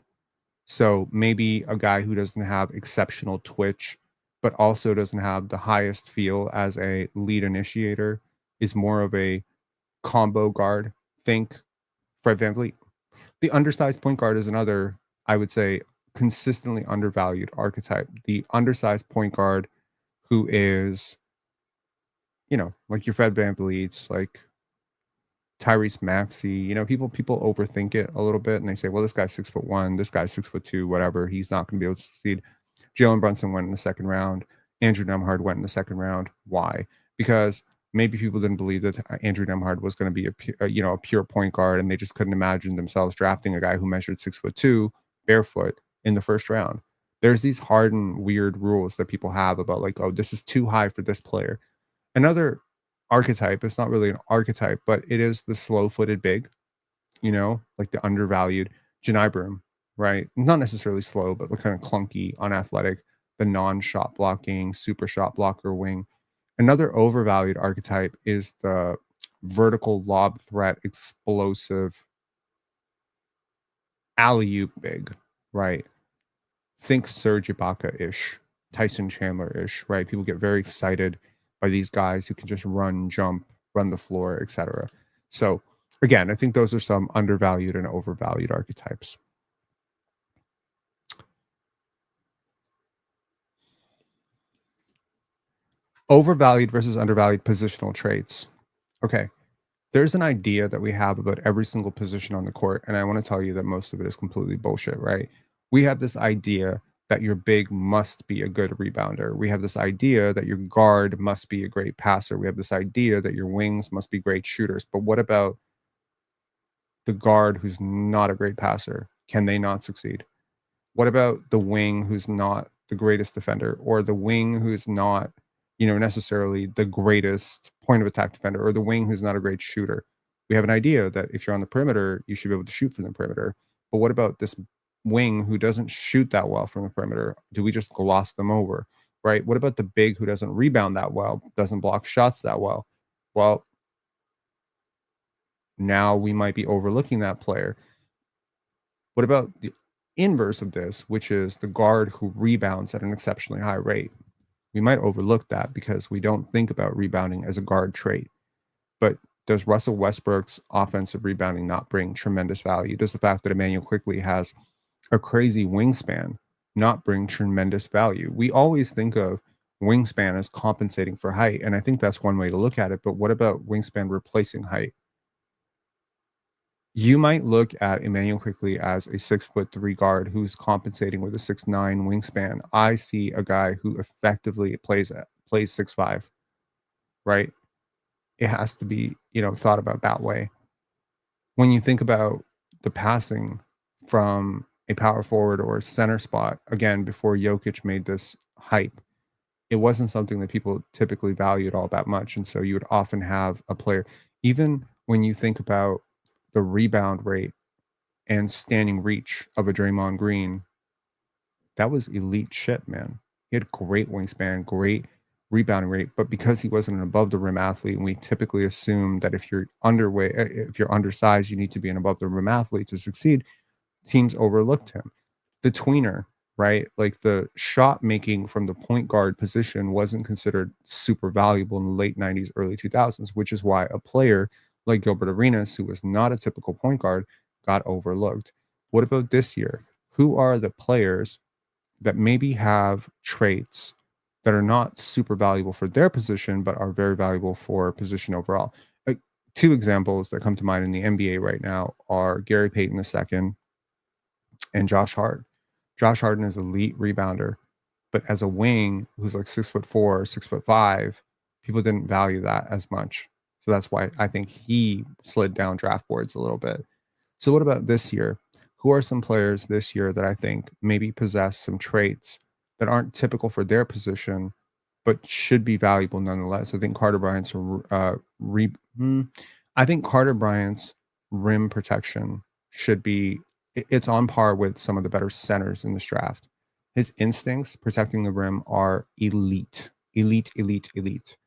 So maybe a guy who doesn't have exceptional twitch, but also doesn't have the highest feel as a lead initiator is more of a combo guard. Think Fred VanVleet. The undersized point guard is another, I would say, consistently undervalued archetype. The undersized point guard who is, like your Fred VanVleets, like Tyrese Maxey, people overthink it a little bit and they say, well, this guy's 6'1", this guy's 6'2", whatever. He's not going to be able to succeed. Jalen Brunson went in the second round. Andrew Nemhard went in the second round. Why? Because maybe people didn't believe that Andrew Nemhard was going to be a pure point guard, and they just couldn't imagine themselves drafting a guy who measured 6'2", barefoot in the first round. There's these hard and weird rules that people have about like, oh, this is too high for this player. Another archetype, it's not really an archetype, but it is the slow-footed big, like the undervalued Janai Broom, right? Not necessarily slow, but kind of clunky, unathletic, the non-shot blocking, super shot blocker wing. Another overvalued archetype is the vertical lob threat, explosive alley-oop big, right? Think Serge Ibaka-ish, Tyson Chandler-ish, right? People get very excited by these guys who can just run, jump, run the floor, etc. So again, I think those are some undervalued and overvalued archetypes. Overvalued versus undervalued positional traits. Okay. There's an idea that we have about every single position on the court, and I want to tell you that most of it is completely bullshit, right? We have this idea that your big must be a good rebounder. We have this idea that your guard must be a great passer. We have this idea that your wings must be great shooters. But what about the guard who's not a great passer? Can they not succeed? What about the wing who's not the greatest defender, or the wing who's not, necessarily the greatest point of attack defender, or the wing who's not a great shooter? We have an idea that if you're on the perimeter, you should be able to shoot from the perimeter. But what about this wing who doesn't shoot that well from the perimeter? Do we just gloss them over? Right? What about the big who doesn't rebound that well, doesn't block shots that well? Well, now we might be overlooking that player. What about the inverse of this, which is the guard who rebounds at an exceptionally high rate? We might overlook that because we don't think about rebounding as a guard trait. But does Russell Westbrook's offensive rebounding not bring tremendous value? Does the fact that Emmanuel quickly has a crazy wingspan not bring tremendous value? We always think of wingspan as compensating for height, and I think that's one way to look at it. But what about wingspan replacing height? You might look at Emmanuel quickly as a 6'3" guard who's compensating with a 6'9" wingspan. I see a guy who effectively plays 6'5", right? It has to be, thought about that way. When you think about the passing from a power forward or a center spot, again, before Jokic made this hype, it wasn't something that people typically valued all that much. And so you would often have a player, even when you think about the rebound rate and standing reach of a Draymond Green, that was elite shit, man. He had great wingspan, great rebounding rate, but because he wasn't an above the rim athlete, and we typically assume that if you're underweight, if you're undersized, you need to be an above the rim athlete to succeed, teams overlooked him. The tweener, right? Like the shot making from the point guard position wasn't considered super valuable in the late 90s, early 2000s, which is why a player like Gilbert Arenas, who was not a typical point guard, got overlooked. What about this year? Who are the players that maybe have traits that are not super valuable for their position, but are very valuable for position overall? Like, two examples that come to mind in the NBA right now are Gary Payton II and Josh Hart. Josh Harden is elite rebounder, but as a wing who's like 6'4", 6'5", people didn't value that as much. So that's why I think he slid down draft boards a little bit. So what about this year? Who are some players this year that I think maybe possess some traits that aren't typical for their position, but should be valuable nonetheless? I think I think Carter Bryant's rim protection should be. It's on par with some of the better centers in this draft. His instincts protecting the rim are elite, elite, elite, elite.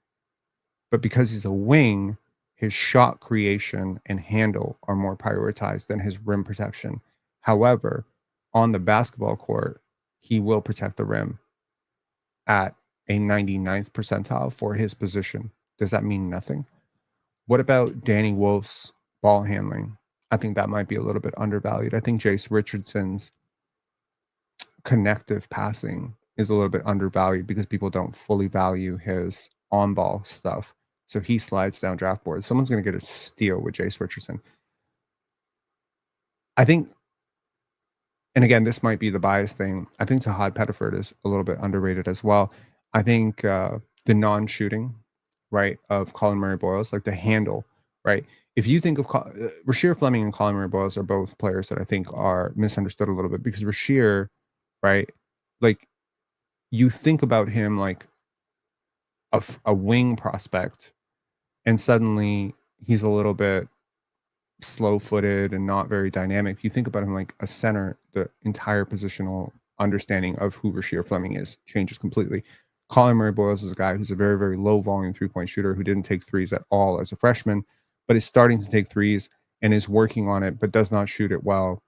But because he's a wing, his shot creation and handle are more prioritized than his rim protection. However, on the basketball court, he will protect the rim at a 99th percentile for his position. Does that mean nothing? What about Danny Wolf's ball handling? I think that might be a little bit undervalued. I think Jace Richardson's connective passing is a little bit undervalued because people don't fully value his on-ball stuff. So he slides down draft boards. Someone's going to get a steal with Jace Richardson. I think, and again, this might be the bias thing, I think Tahad Pettiford is a little bit underrated as well. I think the non-shooting, right, of Colin Murray Boyles, like the handle, right? If you think of Rasheer Fleming and Colin Murray Boyles are both players that I think are misunderstood a little bit because Rasheer, right, like you think about him like a wing prospect, and suddenly he's a little bit slow-footed and not very dynamic. You think about him like a center, the entire positional understanding of who Rasheer Fleming is changes completely. Colin Murray Boyles is a guy who's a very, very low volume three-point shooter who didn't take threes at all as a freshman, but is starting to take threes and is working on it, but does not shoot it well.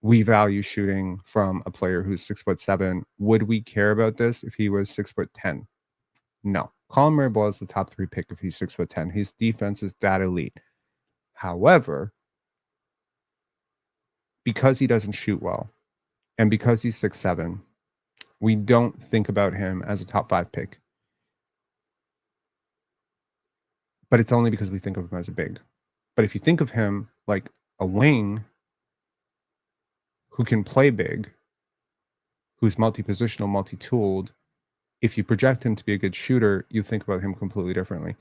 We value shooting from a player who's 6'7". Would we care about this if he was 6'10"? No. Colin Murray Boyles is the top 3 pick if he's 6'10". His defense is that elite. However, because he doesn't shoot well and because he's 6'7", we don't think about him as a top 5 pick. But it's only because we think of him as a big. But if you think of him like a wing who can play big, who's multi-positional, multi-tooled, if you project him to be a good shooter, you think about him completely differently.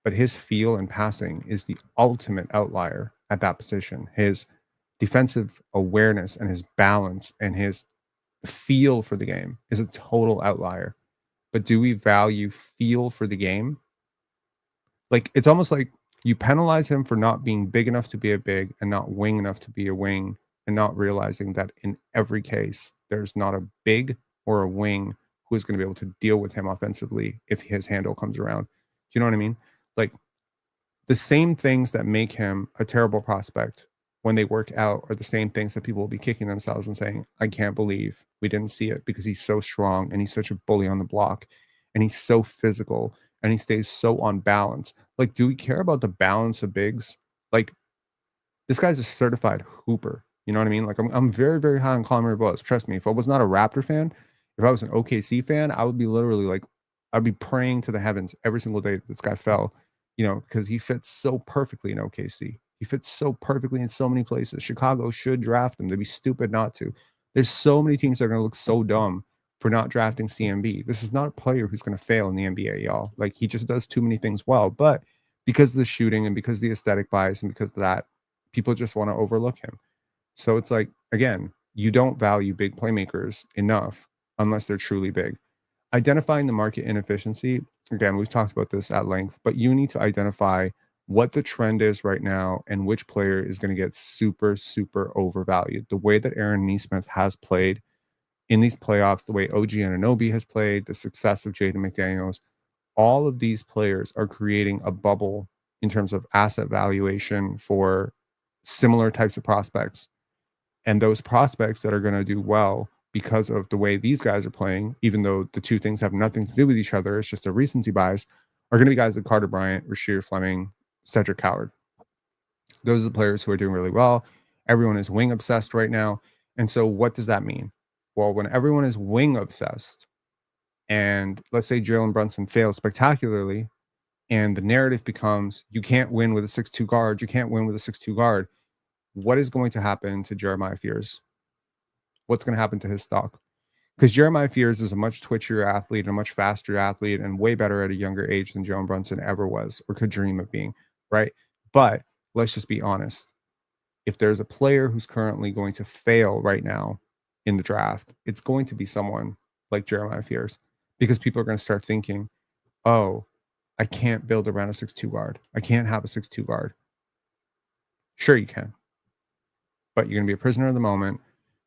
But his feel and passing is the ultimate outlier at that position. His defensive awareness and his balance and his feel for the game is a total outlier. But do we value feel for the game? Like, it's almost like You penalize him for not being big enough to be a big and not wing enough to be a wing, and not realizing that in every case, there's not a big or a wing who is going to be able to deal with him offensively if his handle comes around. Do you know what I mean? Like, the same things that make him a terrible prospect when they work out are the same things that people will be kicking themselves and saying, I can't believe we didn't see it, because he's so strong and he's such a bully on the block and he's so physical and he stays so on balance. Like, do we care about the balance of bigs? Like, this guy's a certified hooper. You know what I mean? Like, I'm very, very high on Colin Murray. Trust me, if I was not a Raptor fan, if I was an OKC fan, I would be literally like, I'd be praying to the heavens every single day that this guy fell, because he fits so perfectly in OKC. He fits so perfectly in so many places. Chicago should draft him. They'd be stupid not to. There's so many teams that are going to look so dumb for not drafting CMB. This is not a player who's going to fail in the NBA, y'all. Like, he just does too many things well. But because of the shooting and because of the aesthetic bias and because of that, people just want to overlook him. So it's like, again, you don't value big playmakers enough unless they're truly big. Identifying the market inefficiency, again, we've talked about this at length, but you need to identify what the trend is right now and which player is going to get super, super overvalued. The way that Aaron Nesmith has played in these playoffs, the way OG Anunoby has played, the success of Jaden McDaniels, all of these players are creating a bubble in terms of asset valuation for similar types of prospects. And those prospects that are going to do well because of the way these guys are playing, even though the two things have nothing to do with each other, it's just a recency bias, are going to be guys like Carter Bryant, Rasheed Fleming, Cedric Howard. Those are the players who are doing really well. Everyone is wing obsessed right now. And so what does that mean? Well, when everyone is wing obsessed, and let's say Jalen Brunson fails spectacularly, and the narrative becomes, you can't win with a 6'2 guard, you can't win with a 6'2 guard, what is going to happen to Jeremiah Fears? What's going to happen to his stock? Because Jeremiah Fears is a much twitchier athlete, a much faster athlete, and way better at a younger age than Jalen Brunson ever was or could dream of being, right? But let's just be honest. If there's a player who's currently going to fail right now in the draft, it's going to be someone like Jeremiah Fears, because people are going to start thinking, oh, I can't build around a 6'2 guard. I can't have a 6'2 guard. Sure, you can. But you're going to be a prisoner of the moment,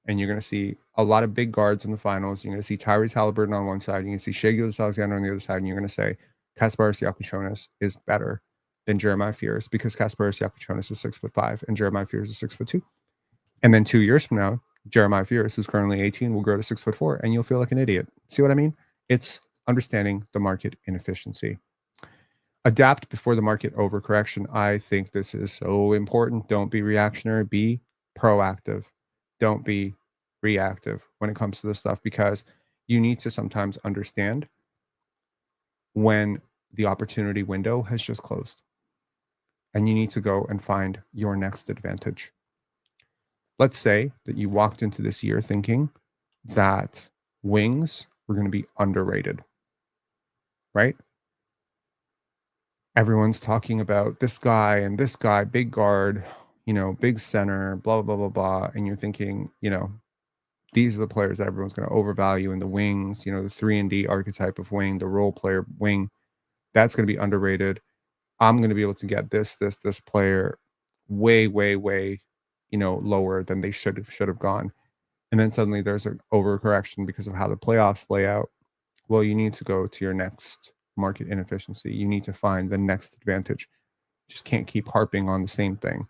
and you're going to see a lot of big guards in the finals. You're going to see Tyrese Halliburton on one side. You're going to see Shai Gilgeous-Alexander on the other side, and you're going to say Kasparas Siakam is better than Jeremiah Fears, because Kasparas Siakam is 6'5" and Jeremiah Fears is 6'2". And then 2 years from now, Jeremiah Fears, who's currently 18, will grow to 6'4", and you'll feel like an idiot. See what I mean? It's understanding the market inefficiency. Adapt before the market overcorrection. I think this is so important. Don't be reactionary. Be proactive. Don't be reactive when it comes to this stuff, because you need to sometimes understand when the opportunity window has just closed, and you need to go and find your next advantage. Let's say that you walked into this year thinking that wings were going to be underrated, right? Everyone's talking about this guy and this guy, big guard, big center, blah, blah, blah, blah, blah. And you're thinking, these are the players that everyone's going to overvalue in the wings, the 3-and-D archetype of wing, the role player wing, that's going to be underrated. I'm going to be able to get this player way, way, way, lower than they should have gone. And then suddenly there's an overcorrection because of how the playoffs lay out. Well, you need to go to your next market inefficiency. You need to find the next advantage. Just can't keep harping on the same thing.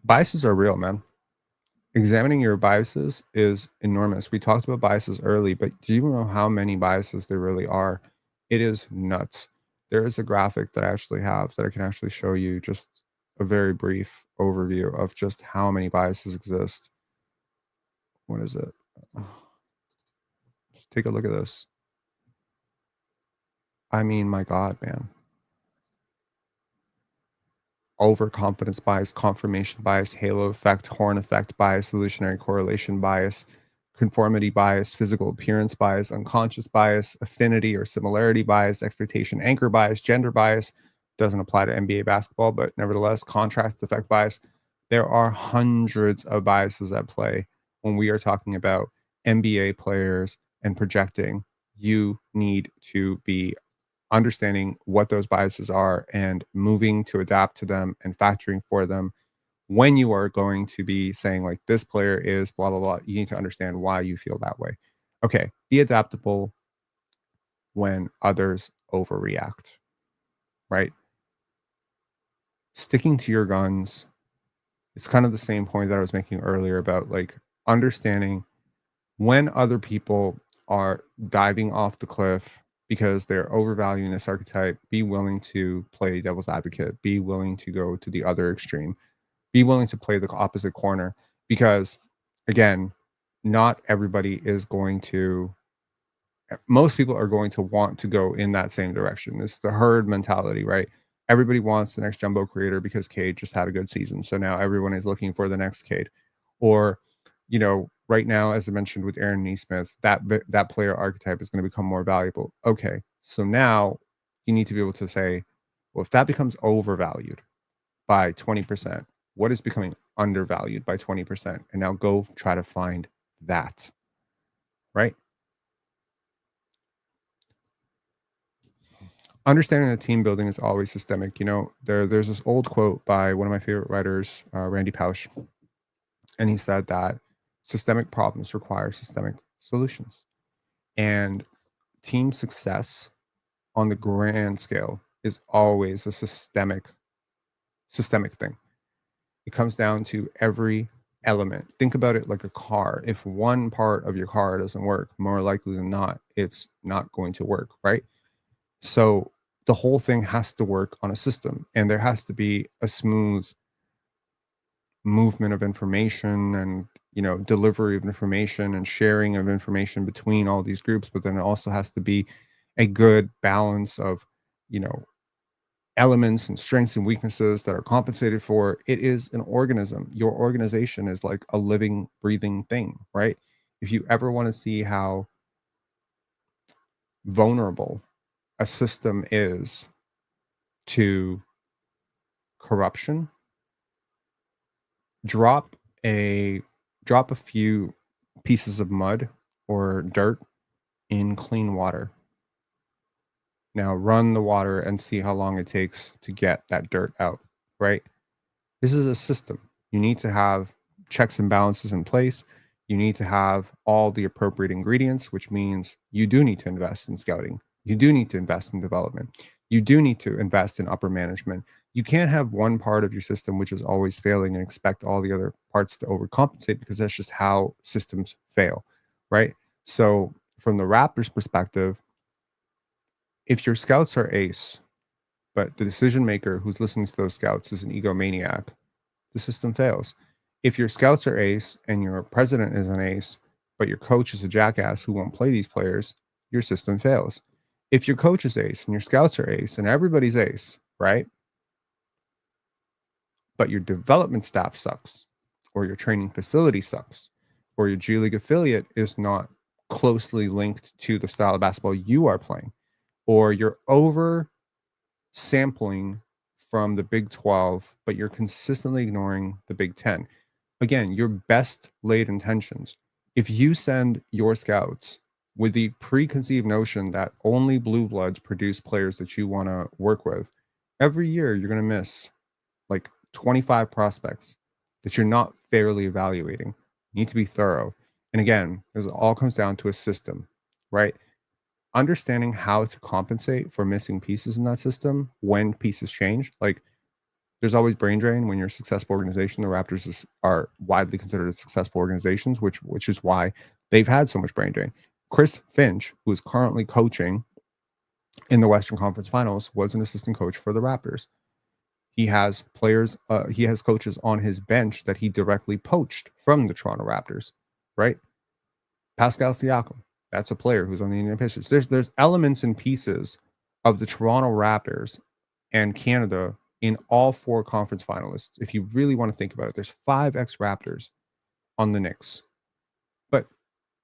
Biases are real, man. Examining your biases is enormous. We talked about biases early, but do you know how many biases there really are? It is nuts. There is a graphic that I actually have that I can actually show you, just a very brief overview of just how many biases exist. What is it? Just take a look at this. I mean, my God, man. Overconfidence bias, confirmation bias, halo effect, horn effect bias, illusionary correlation bias, conformity bias, physical appearance bias, unconscious bias, affinity or similarity bias, expectation anchor bias, gender bias. Doesn't apply to NBA basketball, but nevertheless, contrast effect bias. There are hundreds of biases at play when we are talking about NBA players and projecting, you need to be understanding what those biases are and moving to adapt to them and factoring for them when you are going to be saying like this player is blah blah blah. You need to understand why you feel that way. Okay, be adaptable when others overreact, right? Sticking to your guns. It's kind of the same point that I was making earlier about like understanding when other people are diving off the cliff because they're overvaluing this archetype. Be willing to play devil's advocate, be willing to go to the other extreme, be willing to play the opposite corner, because again, not everybody is going to, most people are going to want to go in that same direction. It's the herd mentality, right? Everybody wants the next jumbo creator because Cade just had a good season. So now everyone is looking for the next Cade. Or, you know, right now, as I mentioned with Aaron Neesmith, that player archetype is going to become more valuable. Okay. So now you need to be able to say, well, if that becomes overvalued by 20%, what is becoming undervalued by 20%? And now go try to find that, right? Understanding that team building is always systemic. You know, there's this old quote by one of my favorite writers, Randy Pausch, and he said that systemic problems require systemic solutions. And team success on the grand scale is always a systemic thing. It comes down to every element. Think about it like a car. If one part of your car doesn't work, more likely than not, it's not going to work, right? So the whole thing has to work on a system, and there has to be a smooth movement of information and, you know, delivery of information and sharing of information between all these groups. But then it also has to be a good balance of, you know, elements and strengths and weaknesses that are compensated for. It is an organism. Your organization is like a living, breathing thing, right? If you ever want to see how vulnerable a system is to corruption, drop a drop a few pieces of mud or dirt in clean water. Now run the water and see how long it takes to get that dirt out, right? This is a system. You need to have checks and balances in place. You need to have all the appropriate ingredients, which means you do need to invest in scouting. You do need to invest in development. You do need to invest in upper management. You can't have one part of your system which is always failing and expect all the other parts to overcompensate, because that's just how systems fail, right? So, from the Raptors' perspective, if your scouts are ace, but the decision maker who's listening to those scouts is an egomaniac, the system fails. If your scouts are ace and your president is an ace, but your coach is a jackass who won't play these players, your system fails. If your coach is ace and your scouts are ace and everybody's ace, right? But your development staff sucks, or your training facility sucks, or your G League affiliate is not closely linked to the style of basketball you are playing, or you're over sampling from the Big 12, but you're consistently ignoring the Big 10. Again, your best laid intentions. If you send your scouts with the preconceived notion that only blue bloods produce players that you want to work with, every year you're going to miss like 25 prospects that you're not fairly evaluating. You need to be thorough. And again, this all comes down to a system, right? Understanding how to compensate for missing pieces in that system when pieces change. Like, there's always brain drain when you're a successful organization. The Raptors are widely considered as successful organizations, which is why they've had so much brain drain. Chris Finch, who is currently coaching in the Western Conference Finals, was an assistant coach for the Raptors. He has players, he has coaches on his bench that he directly poached from the Toronto Raptors, right? Pascal Siakam, that's a player who's on the Indiana Pacers. There's elements and pieces of the Toronto Raptors and Canada in all four conference finalists. If you really want to think about it, there's 5 ex-Raptors on the Knicks. But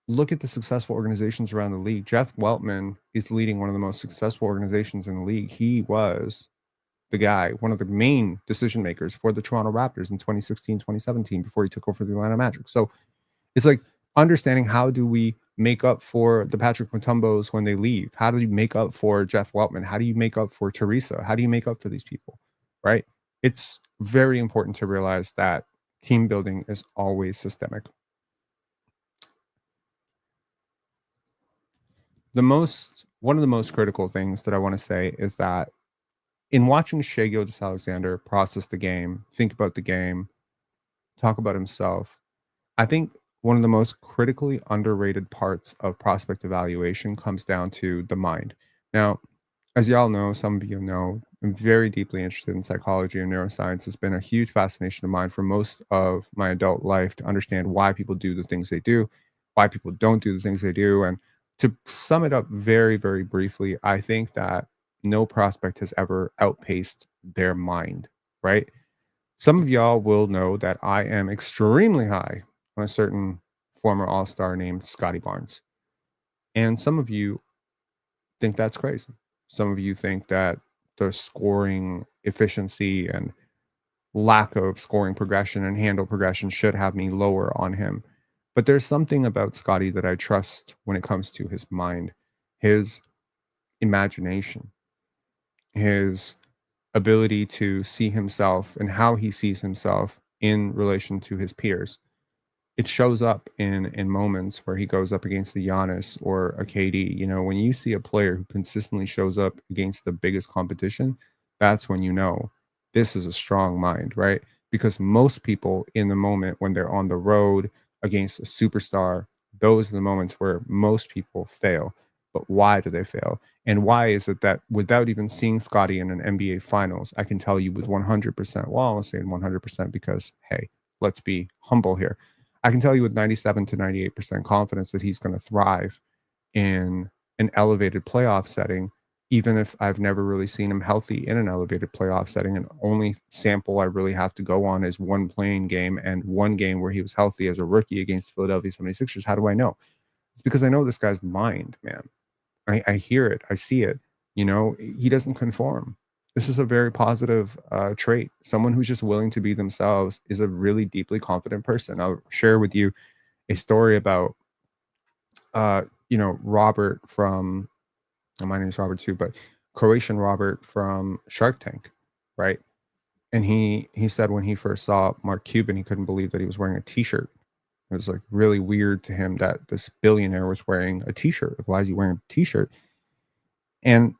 look at the successful organizations around the league. Jeff Weltman is leading one of the most successful organizations in the league. He was the guy, one of the main decision makers for the Toronto Raptors in 2016, 2017, before he took over the Atlanta Magic. So it's like understanding how do we make up for the Patrick Mutombos when they leave? How do you make up for Jeff Weltman? How do you make up for Teresa? How do you make up for these people? Right? It's very important to realize that team building is always systemic. One of the most critical things that I want to say is that in watching Shai Gilgeous-Alexander process the game, think about the game, talk about himself, I think one of the most critically underrated parts of prospect evaluation comes down to the mind. Now, as y'all know, some of you know, I'm very deeply interested in psychology and neuroscience. It's been a huge fascination of mine for most of my adult life to understand why people do the things they do, why people don't do the things they do. And to sum it up very, very briefly, I think that no prospect has ever outpaced their mind, right? Some of y'all will know that I am extremely high on a certain former All Star named Scotty Barnes. And some of you think that's crazy. Some of you think that the scoring efficiency and lack of scoring progression and handle progression should have me lower on him. But there's something about Scotty that I trust when it comes to his mind, his imagination, his ability to see himself and how he sees himself in relation to his peers. It shows up in moments where he goes up against a Giannis or a KD. You know, when you see a player who consistently shows up against the biggest competition, that's when you know this is a strong mind, right? Because most people in the moment when they're on the road against a superstar, those are the moments where most people fail. But why do they fail? And why is it that without even seeing Scotty in an NBA finals, I can tell you with 100%, well, I'll say 100% because, hey, let's be humble here. I can tell you with 97 to 98% confidence that he's going to thrive in an elevated playoff setting, even if I've never really seen him healthy in an elevated playoff setting. And only sample I really have to go on is one playing game and one game where he was healthy as a rookie against the Philadelphia 76ers. How do I know? It's because I know this guy's mind, man. I hear it. I see it. You know, he doesn't conform. This is a very positive trait. Someone who's just willing to be themselves is a really deeply confident person. I'll share with you a story about, Robert from, my name is Robert too, but Croatian Robert from Shark Tank, right? And he said when he first saw Mark Cuban, he couldn't believe that he was wearing a T-shirt. It was like really weird to him that this billionaire was wearing a T-shirt. Like, why is he wearing a T-shirt? And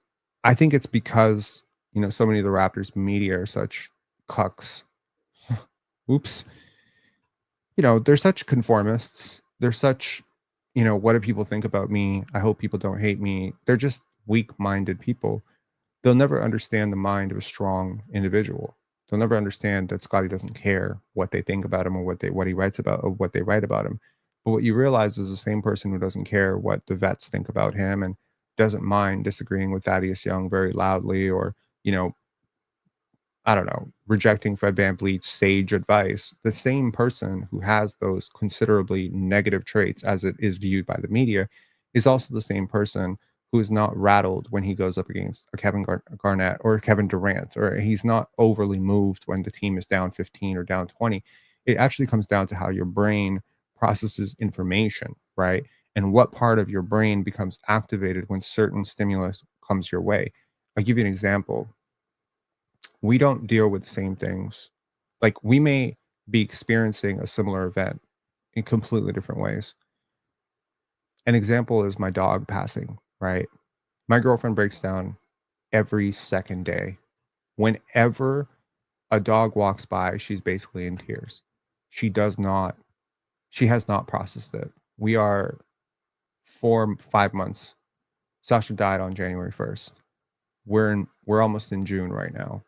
I think it's because, so many of the Raptors media are such cucks. Oops. They're such conformists. They're such, what do people think about me? I hope people don't hate me. They're just weak-minded people. They'll never understand the mind of a strong individual. They'll never understand that Scotty doesn't care what they think about him or what he writes about or what they write about him. But what you realize is the same person who doesn't care what the vets think about him and doesn't mind disagreeing with Thaddeus Young very loudly or, I don't know, rejecting Fred VanVleet's sage advice. The same person who has those considerably negative traits as it is viewed by the media is also the same person who is not rattled when he goes up against a Kevin Garnett or Kevin Durant, or he's not overly moved when the team is down 15 or down 20. It actually comes down to how your brain processes information, right? And what part of your brain becomes activated when certain stimulus comes your way. I'll give you an example. We don't deal with the same things. Like, we may be experiencing a similar event in completely different ways. An example is my dog passing, right? My girlfriend breaks down every second day. Whenever a dog walks by, she's basically in tears. She has not processed it. We are 5 months. Sasha died on January 1st. We're almost in June right now.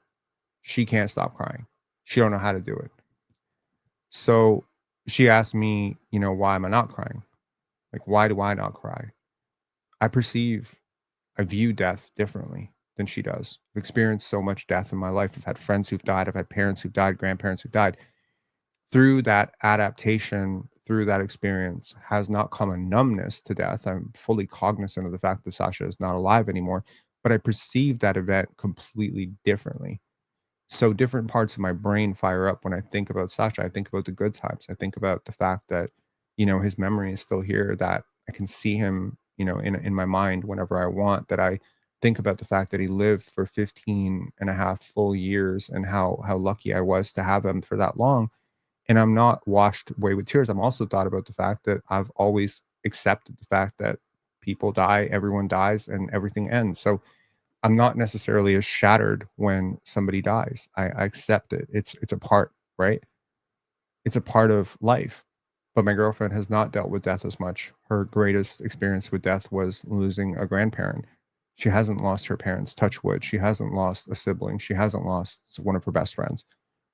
She can't stop crying. She don't know how to do it. So she asked me, why am I not crying? Like, why do I not cry? I view death differently than she does. I've experienced so much death in my life. I've had friends who've died. I've had parents who've died, grandparents who've died. Through that adaptation, through that experience, has not come a numbness to death. I'm fully cognizant of the fact that Sasha is not alive anymore, but I perceive that event completely differently. So different parts of my brain fire up when I think about Sasha. I think about the good times. I think about the fact that, his memory is still here, that I can see him, in my mind whenever I want, that I think about the fact that he lived for 15 and a half full years and how lucky I was to have him for that long. And I'm not washed away with tears. I'm also thought about the fact that I've always accepted the fact that people die, everyone dies, and everything ends. So I'm not necessarily as shattered when somebody dies. I accept it. It's a part, right? It's a part of life. But my girlfriend has not dealt with death as much. Her greatest experience with death was losing a grandparent. She hasn't lost her parents, touch wood. She hasn't lost a sibling. She hasn't lost one of her best friends.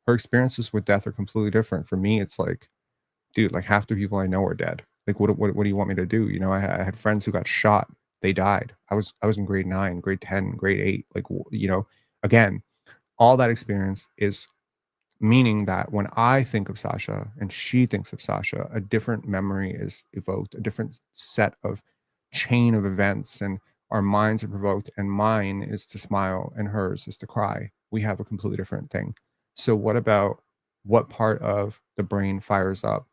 Her experiences with death are completely different. For me, it's like, dude, like half the people I know are dead. Like, what do you want me to do? I had friends who got shot. They died. I was in grade 9, grade 10, grade 8. Like, again, all that experience is meaning that when I think of Sasha and she thinks of Sasha, a different memory is evoked, a different set of chain of events, and our minds are provoked. And mine is to smile and hers is to cry. We have a completely different thing. So, what about what part of the brain fires up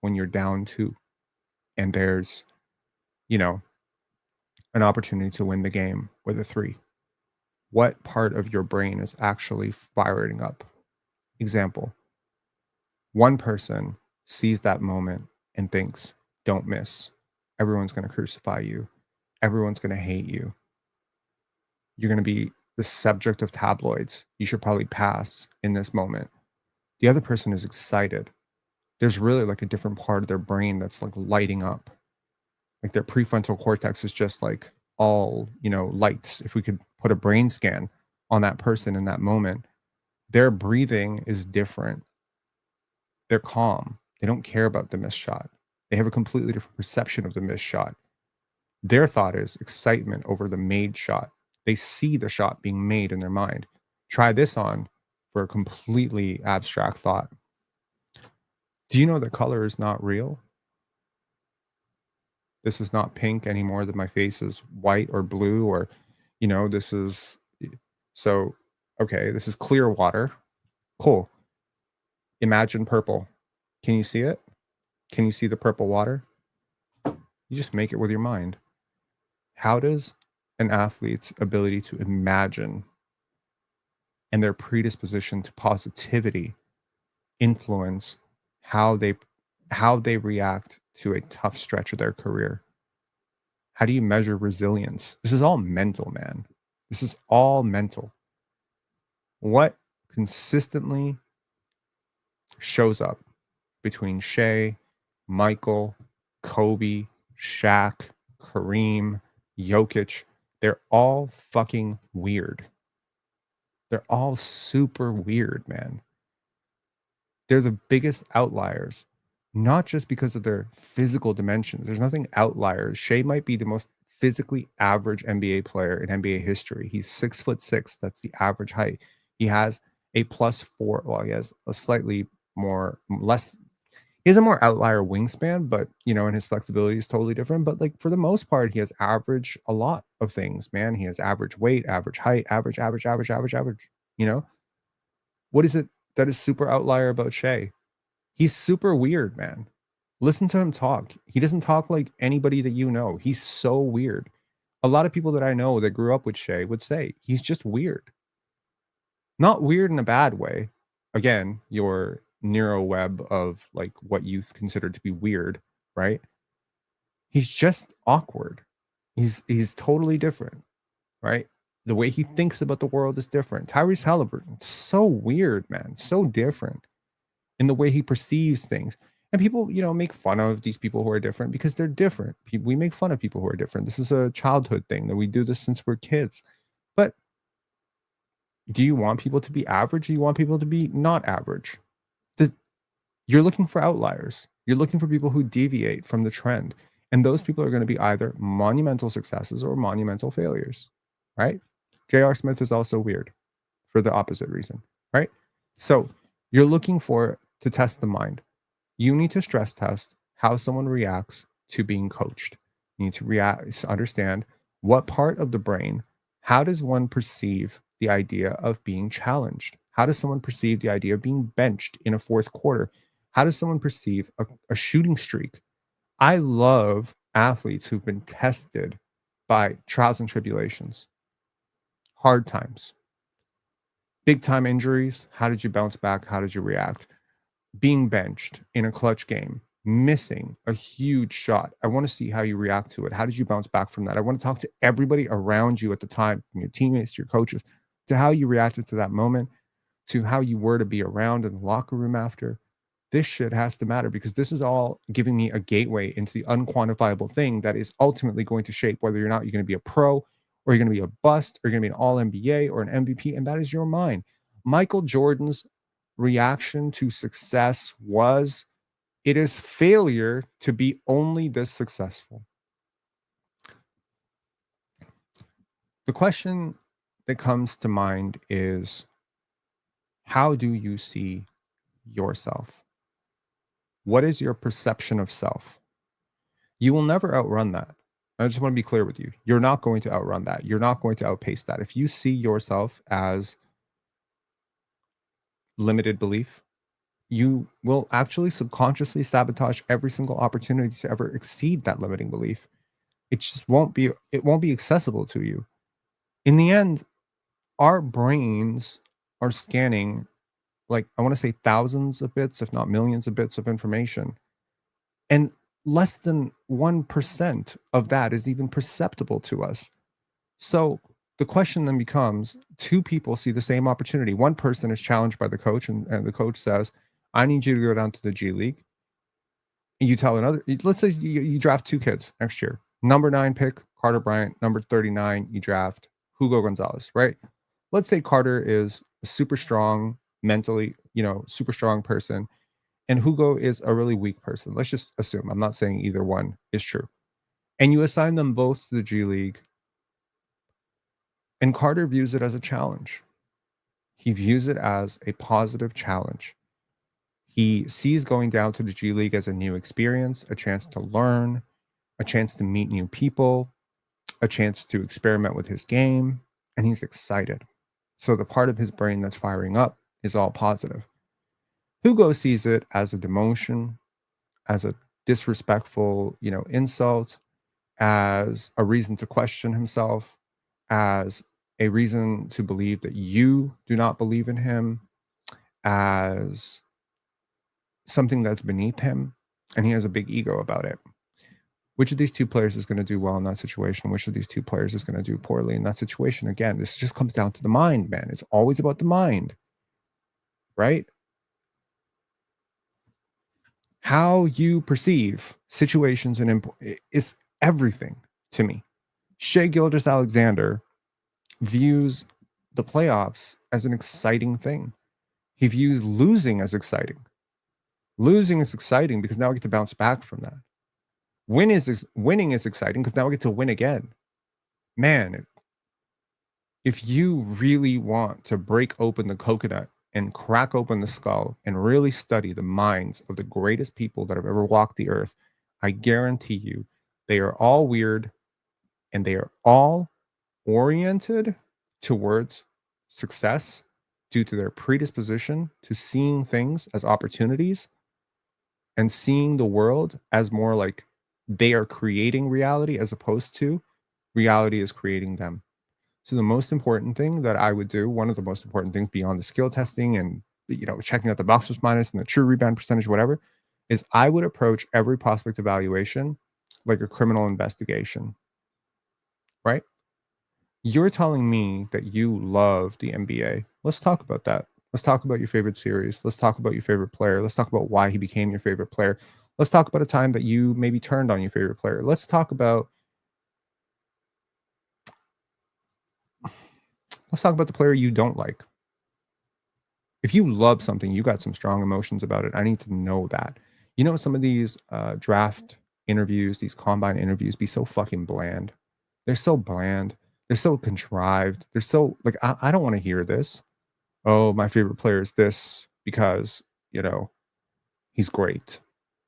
when you're down two and there's, you know, an opportunity to win the game with a three? What part of your brain is actually firing up? Example: one person sees that moment and thinks, don't miss. Everyone's going to crucify you. Everyone's going to hate you. You're going to be the subject of tabloids. You should probably pass in this moment. The other person is excited. There's really like a different part of their brain that's like lighting up. Like their prefrontal cortex is just like all, lights. If we could put a brain scan on that person in that moment, their breathing is different. They're calm. They don't care about the missed shot. They have a completely different perception of the missed shot. Their thought is excitement over the made shot. They see the shot being made in their mind. Try this on for a completely abstract thought. Do you know that color is not real? This is not pink any more than my face is white or blue, or, this is so, okay, this is clear water. Cool. Imagine purple. Can you see it? Can you see the purple water? You just make it with your mind. How does an athlete's ability to imagine and their predisposition to positivity influence how they react to a tough stretch of their career? How do you measure resilience? This is all mental, man. This is all mental. What consistently shows up between Shea, Michael, Kobe, Shaq, Kareem, Jokic, they're all fucking weird. They're all super weird, man. They're the biggest outliers, not just because of their physical dimensions. There's nothing outliers. Shea might be the most physically average NBA player in NBA history. He's 6'6". That's the average height. He has a +4. Well, he has a slightly less. He has a more outlier wingspan, but and his flexibility is totally different. But like for the most part, he has average a lot of things, man. He has average weight, average height, average. What is it that is super outlier about Shea? He's super weird, man. Listen to him talk. He doesn't talk like anybody that you know. He's so weird. A lot of people that I know that grew up with Shea would say he's just weird. Not weird in a bad way. Again, your narrow web of like what you consider to be weird, right? He's just awkward. He's totally different, right? The way he thinks about the world is different. Tyrese Halliburton, so weird, man. So different in the way he perceives things. And people, make fun of these people who are different because they're different. We make fun of people who are different. This is a childhood thing that we do this since we're kids. But do you want people to be average? Do you want people to be not average? You're looking for outliers. You're looking for people who deviate from the trend. And those people are going to be either monumental successes or monumental failures, right? J.R. Smith is also weird for the opposite reason, right? So you're looking to test the mind. You need to stress test how someone reacts to being coached. You need to understand what part of the brain, how does one perceive the idea of being challenged? How does someone perceive the idea of being benched in a fourth quarter? How does someone perceive a shooting streak? I love athletes who've been tested by trials and tribulations, hard times, big time injuries. How did you bounce back? How did you react? Being benched in a clutch game, missing a huge shot. I want to see how you react to it. How did you bounce back from that? I want to talk to everybody around you at the time, from your teammates to your coaches, to how you reacted to that moment, to how you were to be around in the locker room after. This shit has to matter, because this is all giving me a gateway into the unquantifiable thing that is ultimately going to shape whether or not you're going to be a pro, or you're going to be a bust, or you're going to be an all NBA or an MVP, and that is your mind. Michael Jordan's reaction to success was, it is failure to be only this successful. The question that comes to mind is, how do you see yourself? What is your perception of self? You will never outrun that. I just want to be clear with you. You're not going to outrun that. You're not going to outpace that. If you see yourself as limited belief, you will actually subconsciously sabotage every single opportunity to ever exceed that limiting belief. It just won't be accessible to you. In the end, our brains are scanning, like, I want to say thousands of bits, if not millions of bits of information. And less than 1% of that is even perceptible to us. So the question then becomes, two people see the same opportunity. One person is challenged by the coach, and the coach says, I need you to go down to the G League. And you tell another, let's say you draft two kids next year. Number 9 pick, Carter Bryant. Number 39, you draft Hugo Gonzalez, right? Let's say Carter is a super strong mentally, super strong person, and Hugo is a really weak person. Let's just assume. I'm not saying either one is true. And you assign them both to the G League, and Carter views it as a challenge. He views it as a positive challenge. He sees going down to the G League as a new experience, a chance to learn, a chance to meet new people, a chance to experiment with his game, and he's excited. So the part of his brain that's firing up is all positive. Hugo sees it as a demotion, as a disrespectful, insult, as a reason to question himself, as a reason to believe that you do not believe in him, as something that's beneath him, and he has a big ego about it. Which of these two players is going to do well in that situation? Which of these two players is going to do poorly in that situation? Again, this just comes down to the mind, man. It's always about the mind, right? How you perceive situations and is everything to me. Shai Gilgeous-Alexander views the playoffs as an exciting thing. He views losing as exciting. Losing is exciting because now I get to bounce back from that. Winning is exciting because now I get to win again. Man, if you really want to break open the coconut and crack open the skull and really study the minds of the greatest people that have ever walked the earth, I guarantee you they are all weird, and they are all oriented towards success due to their predisposition to seeing things as opportunities and seeing the world as more like they are creating reality as opposed to reality is creating them. So the most important thing that I would do, one of the most important things beyond the skill testing and checking out the box plus minus and the true rebound percentage, whatever, is I would approach every prospect evaluation like a criminal investigation, right? You're telling me that you love the NBA. Let's talk about that. Let's talk about your favorite series. Let's talk about your favorite player. Let's talk about why he became your favorite player. Let's talk about a time that you maybe turned on your favorite player. Let's talk about the player you don't like. If you love something, you got some strong emotions about it. I need to know that. Some of these draft interviews, these combine interviews be so fucking bland. They're so bland. They're so contrived. They're so like, I don't want to hear this. Oh, my favorite player is this because, he's great.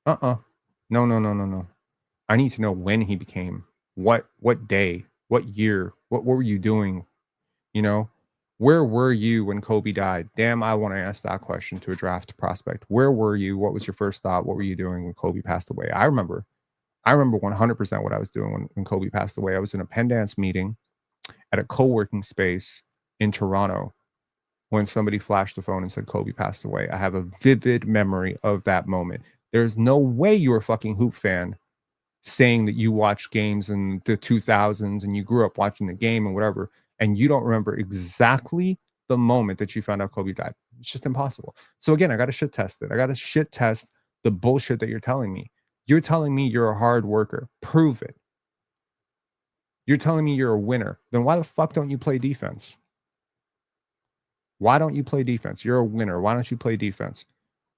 No, no, no, no, no. I need to know when he became, what day, what year, what were you doing? Where were you when Kobe died? Damn, I want to ask that question to a draft prospect. Where were you? What was your first thought? What were you doing when Kobe passed away? I remember I remember 100% what I was doing when Kobe passed away. I was in a Penn Dance meeting at a co-working space in Toronto when somebody flashed the phone and said Kobe passed away. I have a vivid memory of that moment. There's no way you're a fucking hoop fan saying that you watched games in the 2000s and you grew up watching the game and whatever, and you don't remember exactly the moment that you found out Kobe died. It's just impossible. So again, I got to shit test it. I got to shit test the bullshit that you're telling me. You're telling me you're a hard worker. Prove it. You're telling me you're a winner. Then why the fuck don't you play defense? Why don't you play defense? You're a winner. Why don't you play defense?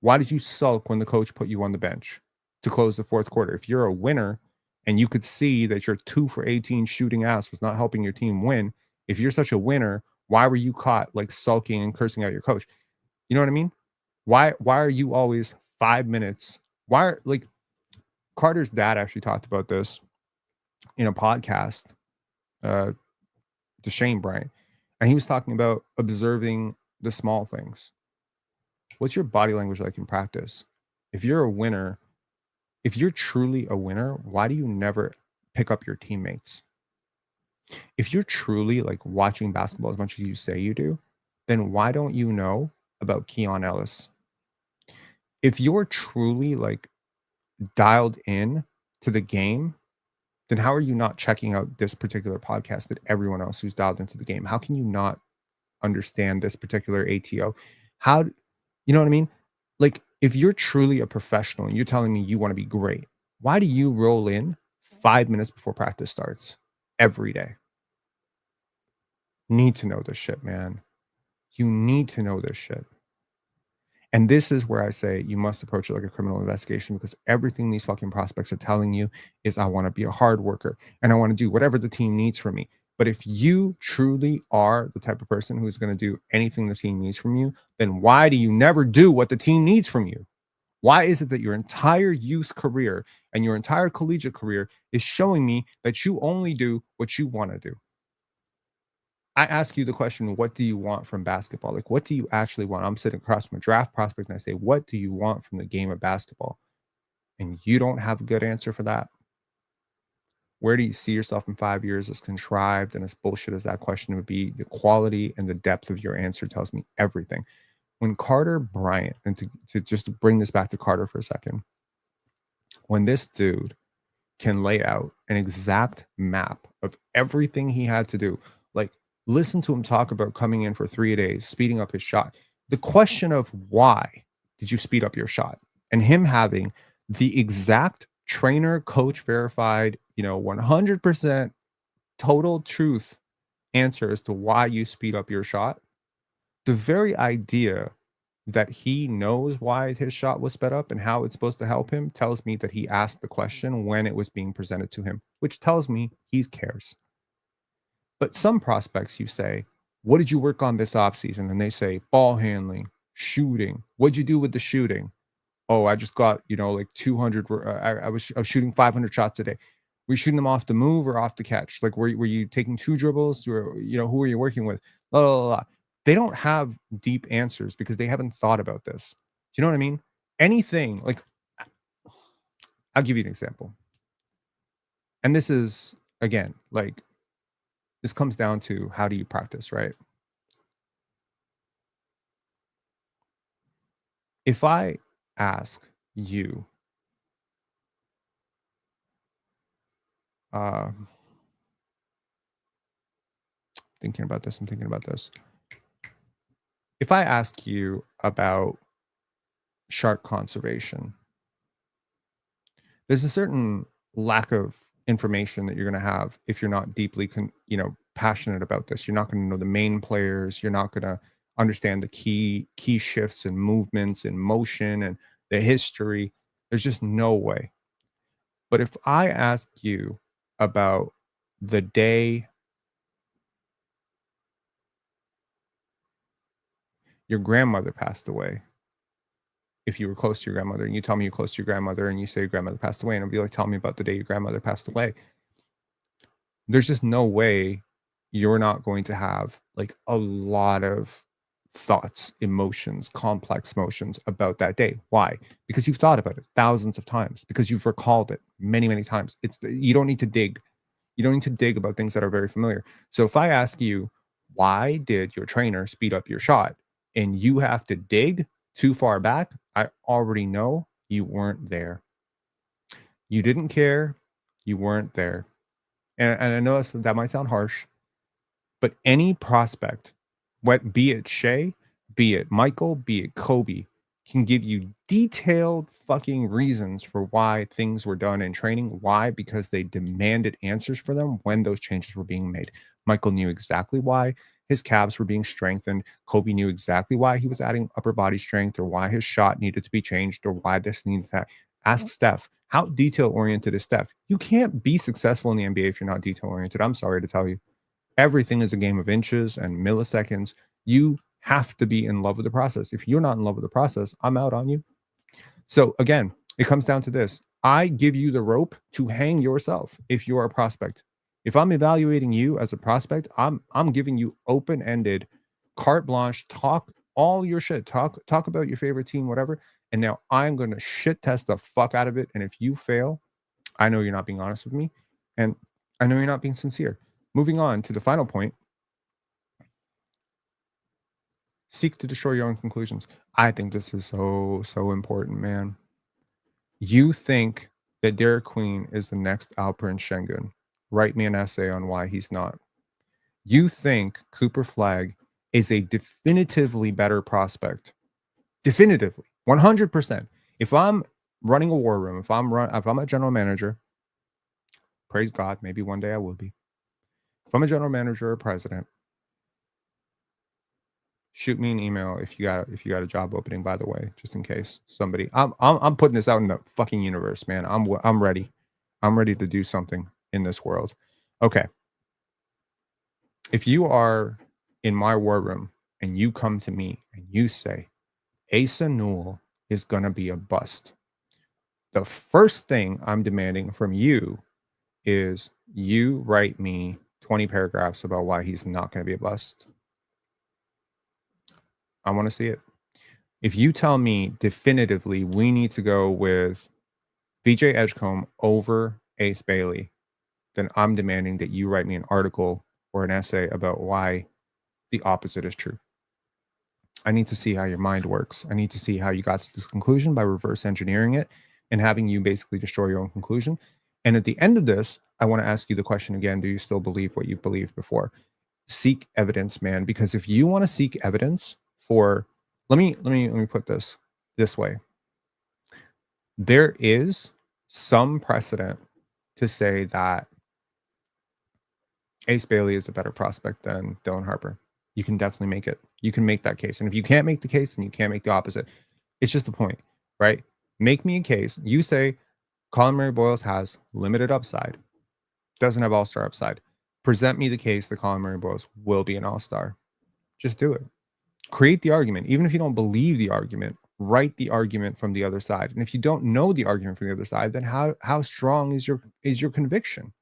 Why did you sulk when the coach put you on the bench to close the fourth quarter? If you're a winner and you could see that your 2 for 18 shooting ass was not helping your team win, if you're such a winner, why were you caught like sulking and cursing out your coach? You know what I mean? Why are you always 5 minutes? Why are like Carter's dad actually talked about this in a podcast to Shane Bryant, and he was talking about observing the small things. What's your body language like in practice? If you're a winner, if you're truly a winner, why do you never pick up your teammates? If you're truly like watching basketball as much as you say you do, then why don't you know about Keon Ellis? If you're truly like dialed in to the game, then how are you not checking out this particular podcast that everyone else who's dialed into the game? How can you not understand this particular ATO? How, you know what I mean? Like, if you're truly a professional and you're telling me you want to be great, why do you roll in 5 minutes before practice starts every day? Need to know this shit, man. You need to know this shit. And this is where I say you must approach it like a criminal investigation, because everything these fucking prospects are telling you is I want to be a hard worker and I want to do whatever the team needs from me. But if you truly are the type of person who's going to do anything the team needs from you, then why do you never do what the team needs from you? Why is it that your entire youth career and your entire collegiate career is showing me that you only do what you want to do? I ask you the question, what do you want from basketball? Like, what do you actually want? I'm sitting across from a draft prospect and I say, what do you want from the game of basketball? And you don't have a good answer for that. Where do you see yourself in 5 years? As contrived and as bullshit as that question would be, the quality and the depth of your answer tells me everything. When Carter Bryant, and to just bring this back to Carter for a second, when this dude can lay out an exact map of everything he had to do, like, listen to him talk about coming in for 3 days, speeding up his shot. The question of why did you speed up your shot? And him having the exact trainer, coach verified, 100% total truth answer as to why you speed up your shot. The very idea that he knows why his shot was sped up and how it's supposed to help him tells me that he asked the question when it was being presented to him, which tells me he cares. But some prospects, you say, what did you work on this offseason? And they say ball handling, shooting. What'd you do with the shooting? Oh, I just got, like 200. I was shooting 500 shots a day. Were you shooting them off the move or off the catch? Like, were you taking 2 dribbles? Or, who were you working with? Blah, blah, blah. They don't have deep answers because they haven't thought about this. Do you know what I mean? Anything like, I'll give you an example. And this is, again, like, this comes down to how do you practice, right? If I ask you, I'm thinking about this. If I ask you about shark conservation, there's a certain lack of information that you're going to have if you're not deeply, passionate about this. You're not going to know the main players. You're not going to understand the key shifts and movements and motion and the history. There's just no way. But if I ask you about the day your grandmother passed away, if you were close to your grandmother, and you tell me you're close to your grandmother and you say your grandmother passed away, and I'll be like, tell me about the day your grandmother passed away. There's just no way you're not going to have like a lot of thoughts, emotions, complex emotions about that day. Why? Because you've thought about it thousands of times, because you've recalled it many, many times. You don't need to dig. You don't need to dig about things that are very familiar. So if I ask you, why did your trainer speed up your shot? And you have to dig too far back, I already know you weren't there. You didn't care. You weren't there. And I know that might sound harsh, but any prospect, what be it Shea, be it Michael, be it Kobe, can give you detailed fucking reasons for why things were done in training. Why? Because they demanded answers for them when those changes were being made. Michael knew exactly why his calves were being strengthened. Kobe knew exactly why he was adding upper body strength, or why his shot needed to be changed, or why this needs that. Ask Steph. How detail oriented is Steph? You can't be successful in the NBA if you're not detail oriented. I'm sorry to tell you. Everything is a game of inches and milliseconds. You have to be in love with the process. If you're not in love with the process, I'm out on you. So again, it comes down to this. I give you the rope to hang yourself if you're a prospect. If I'm evaluating you as a prospect, I'm giving you open-ended carte blanche, talk all your shit. Talk about your favorite team, whatever. And now I'm going to shit test the fuck out of it. And if you fail, I know you're not being honest with me. And I know you're not being sincere. Moving on to the final point, seek to destroy your own conclusions. I think this is so important, man. You think that Derek Queen is the next Alperen Şengün. Write me an essay on why he's not. You think Cooper Flagg is a definitively better prospect. Definitively. 100%. If I'm running a war room, if I'm a general manager, praise God, maybe one day I will be. If I'm a general manager or president, shoot me an email if you got a job opening, by the way, just in case somebody. I'm putting this out in the fucking universe, man. I'm ready. I'm ready to do something in this world. Okay. If you are in my war room and you come to me and you say Asa Newell is going to be a bust, the first thing I'm demanding from you is you write me 20 paragraphs about why he's not going to be a bust. I want to see it. If you tell me definitively we need to go with VJ Edgecombe over Ace Bailey, then I'm demanding that you write me an article or an essay about why the opposite is true. I need to see how your mind works. I need to see how you got to this conclusion by reverse engineering it and having you basically destroy your own conclusion. And at the end of this, I want to ask you the question again, do you still believe what you believed before? Seek evidence, man, because if you want to seek evidence for let me put this way. There is some precedent to say that Ace Bailey is a better prospect than Dylan Harper. You can definitely make it. You can make that case. And if you can't make the case, then you can't make the opposite. It's just the point, right? Make me a case. You say Colin Murray Boyles has limited upside, doesn't have all-star upside. Present me the case that Colin Murray Boyles will be an all-star. Just do it. Create the argument. Even if you don't believe the argument, write the argument from the other side. And if you don't know the argument from the other side, then how strong is your conviction?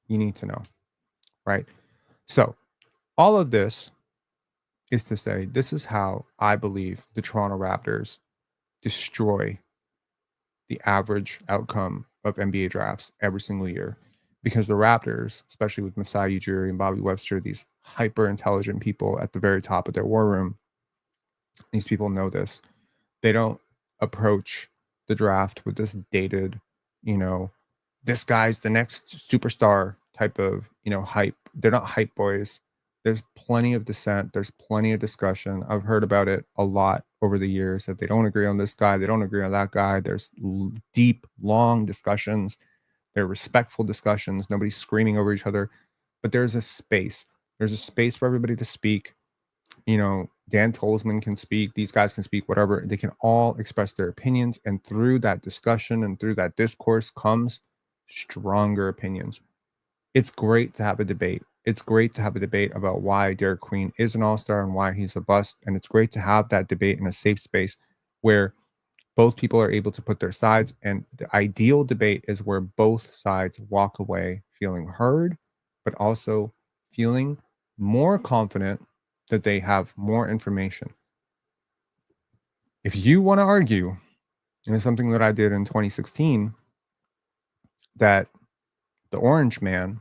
You need to know, right? So all of this is to say, this is how I believe the Toronto Raptors destroy the average outcome of NBA drafts every single year. Because the Raptors, especially with Masai Ujiri and Bobby Webster, these hyper intelligent people at the very top of their war room, these people know this. They don't approach the draft with this dated, this guy's the next superstar type of, hype. They're not hype boys. There's plenty of dissent. There's plenty of discussion. I've heard about it a lot over the years that they don't agree on this guy. They don't agree on that guy. There's deep, long discussions. They're respectful discussions. Nobody's screaming over each other, but there's a space. There's a space for everybody to speak. Dan Tolzman can speak, these guys can speak, whatever. They can all express their opinions. And through that discussion and through that discourse comes stronger opinions. It's great to have a debate. It's great to have a debate about why Derek Queen is an all-star and why he's a bust. And it's great to have that debate in a safe space where both people are able to put their sides. And the ideal debate is where both sides walk away feeling heard, but also feeling more confident that they have more information. If you want to argue, and it's something that I did in 2016, that the orange man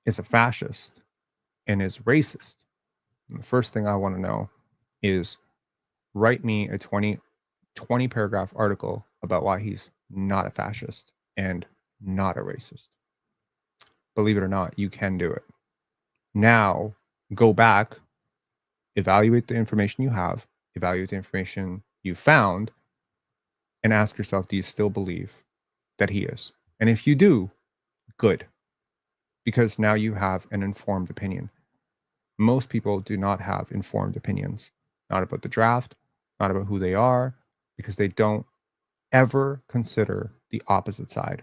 is a fascist and is racist, and the first thing I want to know is write me a 20 paragraph article about why he's not a fascist and not a racist. Believe it or not, you can do it. Now, go back, evaluate the information you have, evaluate the information you found, and ask yourself, do you still believe that he is? And if you do, good, because now you have an informed opinion. Most people do not have informed opinions, not about the draft, not about who they are, because they don't ever consider the opposite side.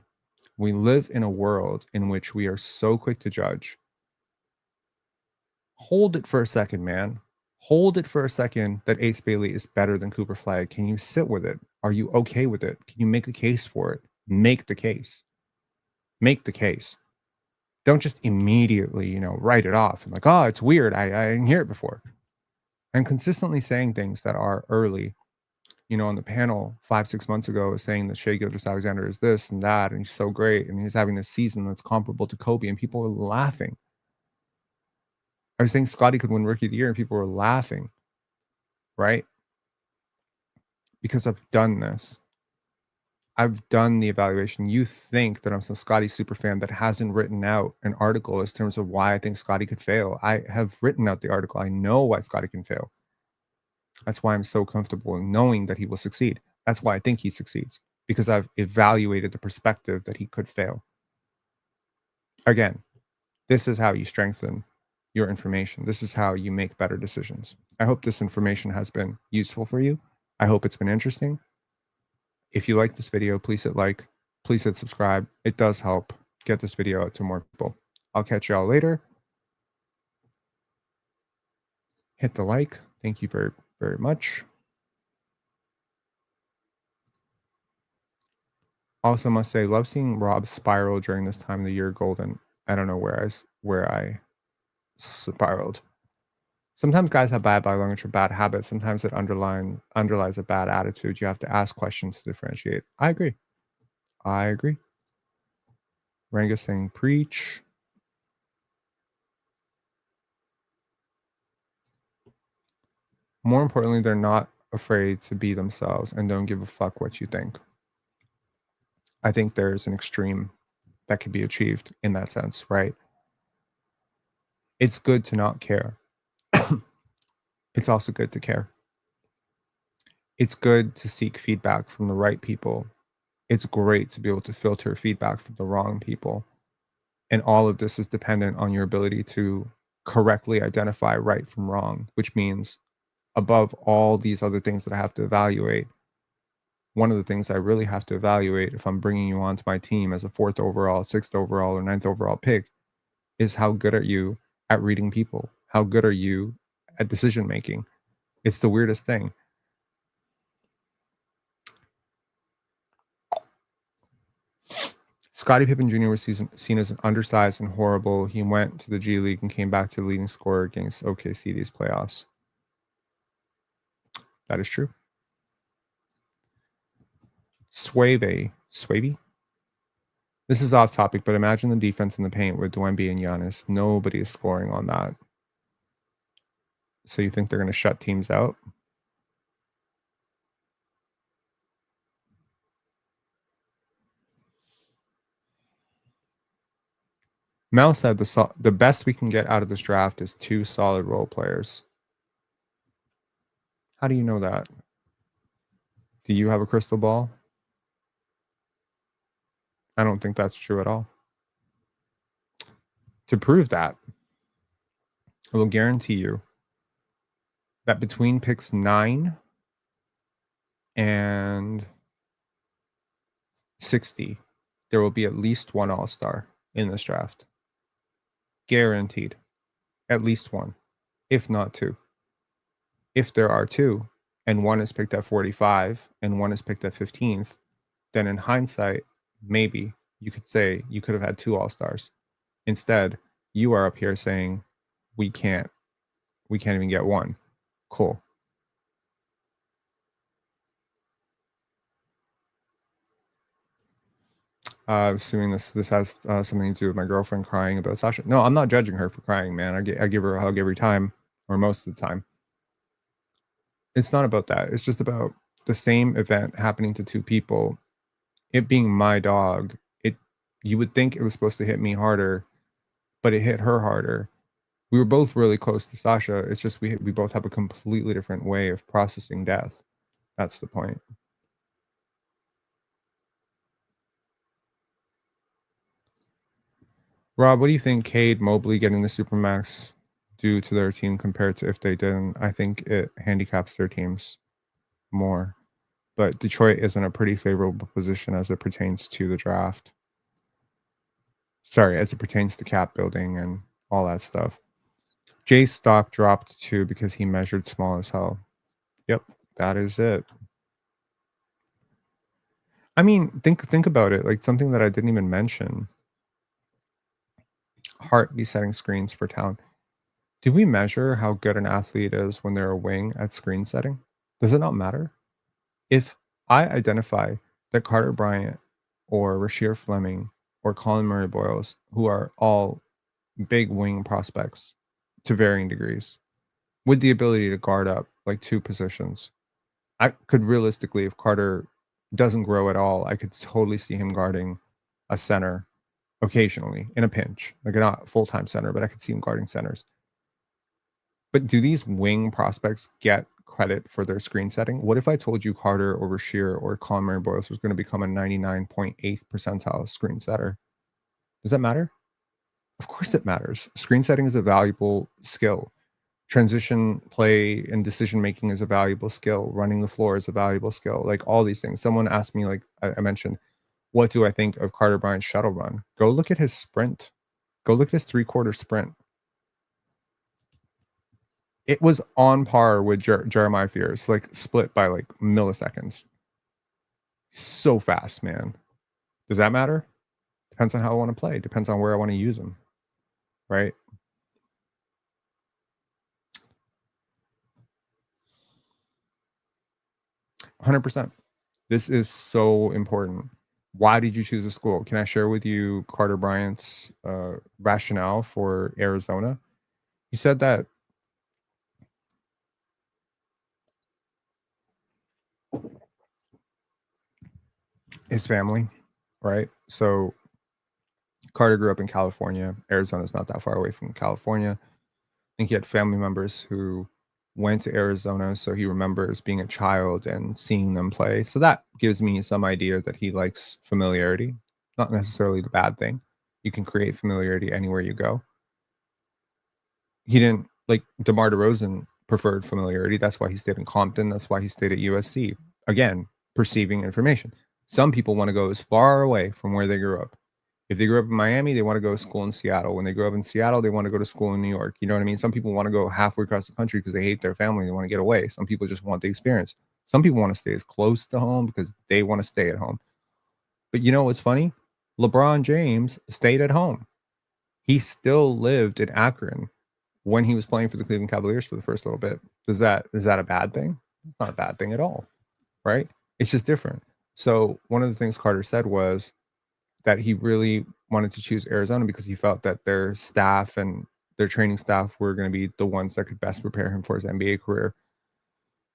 We live in a world in which we are so quick to judge. Hold it for a second, man. Hold it for a second that Ace Bailey is better than Cooper Flag. Can you sit with it? Are you okay with it? Can you make a case for it? Make the case. Make the case. Don't just immediately, write it off and like, oh, it's weird. I didn't hear it before. And consistently saying things that are early. On the panel 5-6 months ago, was saying that Shai Gilgeous-Alexander is this and that, and he's so great, and he's having this season that's comparable to Kobe, and people were laughing. I was saying Scottie could win Rookie of the Year, and people were laughing, right? Because I've done this. I've done the evaluation. You think that I'm some Scottie super fan that hasn't written out an article in terms of why I think Scottie could fail. I have written out the article. I know why Scottie can fail. That's why I'm so comfortable in knowing that he will succeed. That's why I think he succeeds, because I've evaluated the perspective that he could fail. Again, this is how you strengthen your information. This is how you make better decisions. I hope this information has been useful for you. I hope it's been interesting. If you like this video, please hit like, please hit subscribe. It does help get this video out to more people. I'll catch y'all later. Hit the like. Thank you very, very much. Also must say, love seeing Rob spiral during this time of the year golden. I don't know where I spiraled. Sometimes guys have bad body language or bad habits. Sometimes it underlies a bad attitude. You have to ask questions to differentiate. I agree. Ranga saying preach. More importantly, they're not afraid to be themselves and don't give a fuck what you think. I think there's an extreme that could be achieved in that sense, right? It's good to not care. It's also good to care. It's good to seek feedback from the right people. It's great to be able to filter feedback from the wrong people. And all of this is dependent on your ability to correctly identify right from wrong, which means above all these other things that I have to evaluate, one of the things I really have to evaluate if I'm bringing you onto my team as a 4th overall, 6th overall, or 9th overall pick is how good are you at reading people? How good are you at decision making? It's the weirdest thing. Scottie Pippen Jr. was seen as an undersized and horrible. He went to the G League and came back to the leading scorer against OKC these playoffs. That is true. Swavey. This is off topic, but imagine the defense in the paint with Dwemby and Giannis. Nobody is scoring on that. So you think they're going to shut teams out? Mel said the best we can get out of this draft is 2 solid role players. How do you know that? Do you have a crystal ball? I don't think that's true at all. To prove that, I will guarantee you that between picks 9 and 60, there will be at least one All-Star in this draft. Guaranteed. At least one, if not 2. If there are 2, and one is picked at 45 and one is picked at 15th, then in hindsight, maybe you could say you could have had 2 All-Stars. Instead, you are up here saying we can't even get one. Cool. Assuming this has something to do with my girlfriend crying about Sasha. No, I'm not judging her for crying, man. I give her a hug every time, or most of the time. It's not about that. It's just about the same event happening to two people. It being my dog, you would think it was supposed to hit me harder, but it hit her harder. We were both really close to Sasha. It's just we both have a completely different way of processing death. That's the point. Rob, what do you think Cade Mobley getting the Supermax do to their team compared to if they didn't? I think it handicaps their teams more. But Detroit is in a pretty favorable position as it pertains to the draft. Sorry, as it pertains to cap building and all that stuff. Jay's stock dropped too because he measured small as hell. Yep, that is it. I mean, think about it. Like something that I didn't even mention. Heartbeat setting screens for talent. Do we measure how good an athlete is when they're a wing at screen setting? Does it not matter? If I identify that Carter Bryant or Rasheer Fleming or Colin Murray Boyles, who are all big wing prospects to varying degrees, with the ability to guard up like two positions, I could realistically, if Carter doesn't grow at all, I could totally see him guarding a center occasionally in a pinch, like not a full-time center, but I could see him guarding centers. But do these wing prospects get credit for their screen setting? What if I told you Carter or Rasheer or Colin Murray Boyles was going to become a 99.8th percentile screen setter? Does that matter? Of course it matters. Screen setting is a valuable skill. Transition play and decision making is a valuable skill. Running the floor is a valuable skill. Like all these things. Someone asked me, like I mentioned, what do I think of Carter Bryant's shuttle run? Go look at his sprint. Go look at his 3/4 sprint. It was on par with Jeremiah Fears, like split by like milliseconds. So fast, man. Does that matter? Depends on how I want to play. Depends on where I want to use them. Right? 100%. This is so important. Why did you choose a school? Can I share with you Carter Bryant's rationale for Arizona? He said that his family, right? So Carter grew up in California. Arizona is not that far away from California. I think he had family members who went to Arizona, so he remembers being a child and seeing them play. So that gives me some idea that he likes familiarity, not necessarily the bad thing. You can create familiarity anywhere you go. He didn't like DeMar DeRozan preferred familiarity. That's why he stayed in Compton. That's why he stayed at USC. Again, perceiving information. Some people want to go as far away from where they grew up. If they grew up in Miami, they want to go to school in Seattle. When they grow up in Seattle, they want to go to school in New York. You know what I mean? Some people want to go halfway across the country because they hate their family. They want to get away. Some people just want the experience. Some people want to stay as close to home because they want to stay at home. But you know what's funny? LeBron James stayed at home. He still lived in Akron when he was playing for the Cleveland Cavaliers for the first little bit. Is that a bad thing? It's not a bad thing at all, right? It's just different. So one of the things Carter said was that he really wanted to choose Arizona because he felt that their staff and their training staff were going to be the ones that could best prepare him for his NBA career.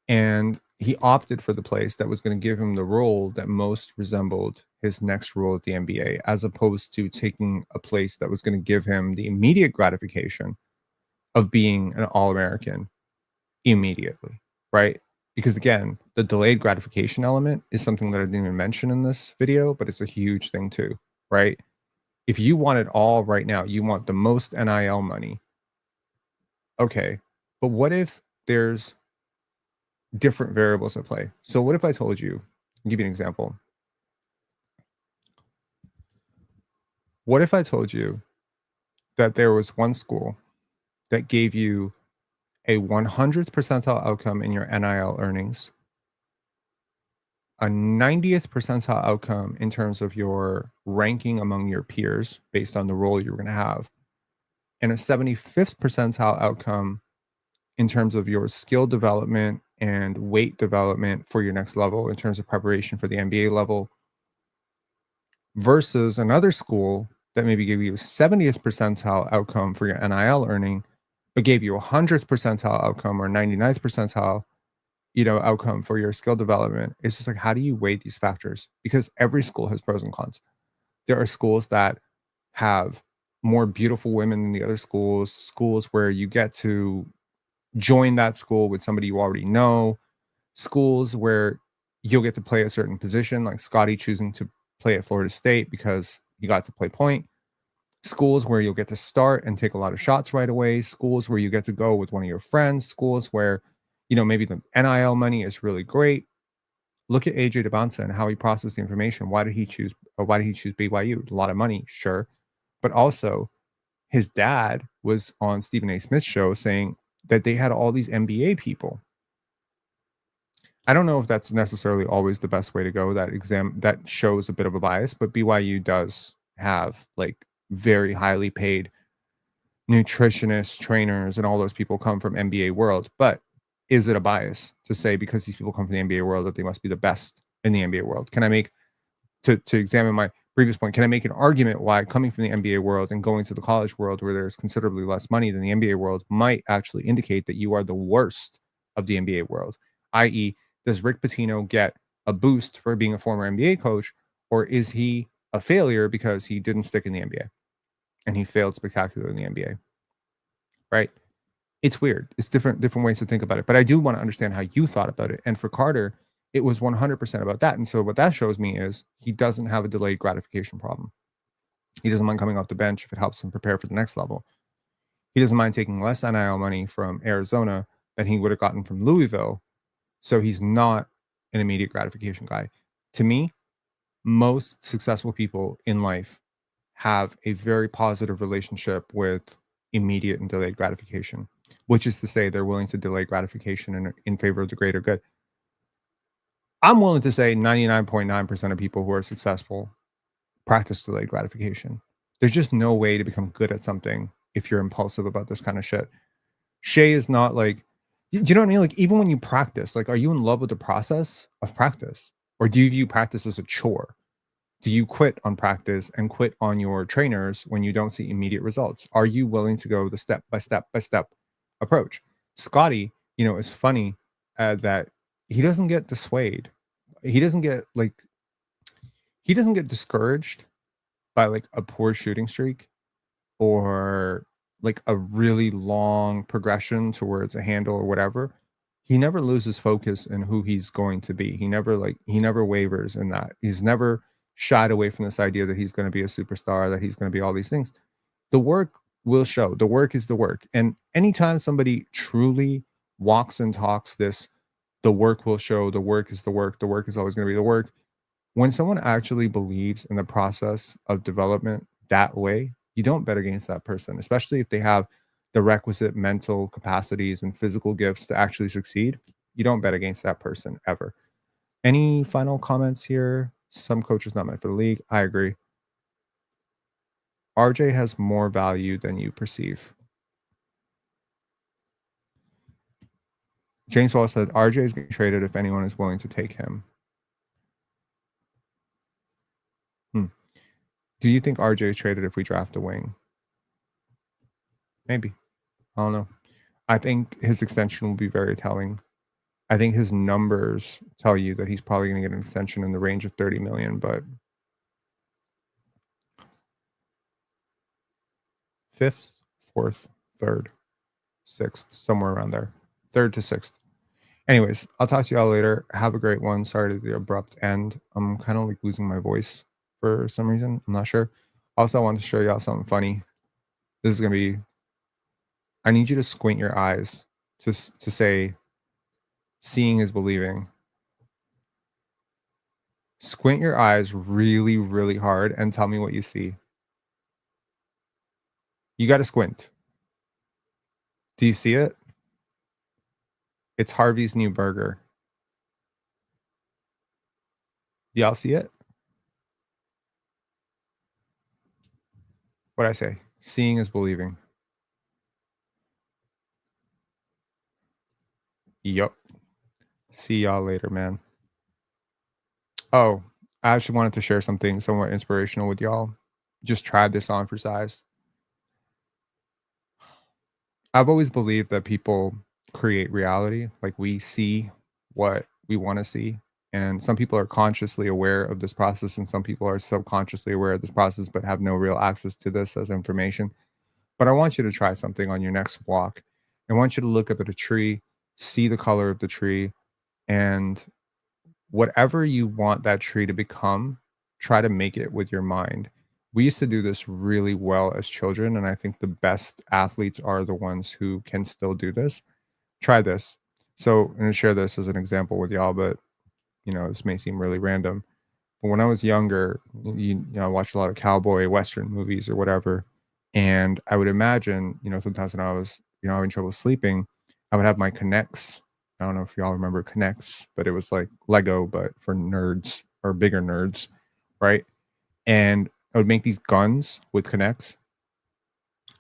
And he opted for the place that was going to give him the role that most resembled his next role at the NBA, as opposed to taking a place that was going to give him the immediate gratification of being an All-American immediately, right? Because again, the delayed gratification element is something that I didn't even mention in this video, but it's a huge thing too, right? If you want it all right now, you want the most NIL money. Okay. But what if there's different variables at play? So what if I told you, I'll give you an example. What if I told you that there was one school that gave you a 100th percentile outcome in your NIL earnings, a 90th percentile outcome in terms of your ranking among your peers based on the role you're going to have, and a 75th percentile outcome in terms of your skill development and weight development for your next level in terms of preparation for the NBA level versus another school that maybe gave you a 70th percentile outcome for your NIL earning, but gave you a 100th percentile outcome or 99th percentile, outcome for your skill development. It's just like, how do you weigh these factors? Because every school has pros and cons. There are schools that have more beautiful women than the other schools, schools where you get to join that school with somebody you already know, schools where you'll get to play a certain position, like Scotty choosing to play at Florida State because he got to play point, schools where you'll get to start and take a lot of shots right away, schools where you get to go with one of your friends, schools where, maybe the NIL money is really great. Look at AJ DeBonsa and how he processed the information. Why did he choose BYU? A lot of money, sure. But also his dad was on Stephen A. Smith's show saying that they had all these NBA people. I don't know if that's necessarily always the best way to go. That shows a bit of a bias, but BYU does have like very highly paid nutritionists, trainers, and all those people come from NBA world. But is it a bias to say because these people come from the NBA world that they must be the best in the NBA world? Can I make to examine my previous point? Can I make an argument why coming from the NBA world and going to the college world where there's considerably less money than the NBA world might actually indicate that you are the worst of the NBA world? I.e., does Rick Pitino get a boost for being a former NBA coach, or is he a failure because he didn't stick in the NBA and he failed spectacularly in the NBA? Right? It's weird. It's different ways to think about it. But I do want to understand how you thought about it. And for Carter, it was 100% about that. And so what that shows me is he doesn't have a delayed gratification problem. He doesn't mind coming off the bench if it helps him prepare for the next level. He doesn't mind taking less NIL money from Arizona than he would have gotten from Louisville. So he's not an immediate gratification guy. To me, most successful people in life have a very positive relationship with immediate and delayed gratification, which is to say they're willing to delay gratification in favor of the greater good. I'm willing to say 99.9% of people who are successful practice delayed gratification. There's just no way to become good at something if you're impulsive about this kind of shit. Shay is not like, do you know what I mean? Like, even when you practice, like, are you in love with the process of practice? Or do you view practice as a chore? Do you quit on practice and quit on your trainers when you don't see immediate results? Are you willing to go the step by step by step approach? Scotty, is funny that he doesn't get dissuaded. He doesn't get discouraged by like a poor shooting streak or like a really long progression towards a handle or whatever. He never loses focus in who he's going to be. He never wavers in that. He's never shied away from this idea that he's going to be a superstar, that he's going to be all these things. The work will show. The work is the work. And anytime somebody truly walks and talks this, the work will show, the work is the work is always going to be the work. When someone actually believes in the process of development that way, you don't bet against that person, especially if they have the requisite mental capacities and physical gifts to actually succeed. You don't bet against that person ever. Any final comments here? Some coaches not meant for the league. I agree. RJ has more value than you perceive. James Wall said RJ is getting traded if anyone is willing to take him. Do you think RJ is traded if we draft a wing? Maybe. I don't know. I think his extension will be very telling. I think his numbers tell you that he's probably going to get an extension in the range of 30 million, but fifth, fourth, third, sixth, somewhere around there. Third to sixth. Anyways, I'll talk to y'all later. Have a great one. Sorry to the abrupt end. I'm kind of like losing my voice for some reason. I'm not sure. Also, I wanted to show y'all something funny. This is going to be, I need you to squint your eyes to say, seeing is believing. Squint your eyes really, really hard and tell me what you see. You got to squint. Do you see it? It's Harvey's new burger. Do y'all see it? What'd I say? Seeing is believing. Yup. See y'all later, man. Oh, I actually wanted to share something somewhat inspirational with y'all. Just tried this on for size. I've always believed that people create reality, like we see what we want to see. And some people are consciously aware of this process, and some people are subconsciously aware of this process, but have no real access to this as information. But I want you to try something on your next walk. I want you to look up at a tree, see the color of the tree, and whatever you want that tree to become, try to make it with your mind. We used to do this really well as children, and I think the best athletes are the ones who can still do this. Try this. So, I'm gonna share this as an example with y'all, but this may seem really random. But when I was younger, I watched a lot of cowboy western movies or whatever, and I would imagine, sometimes when I was, having trouble sleeping, I would have my connects. I don't know if y'all remember connects, but it was like Lego, but for nerds or bigger nerds, right? And I would make these guns with connects,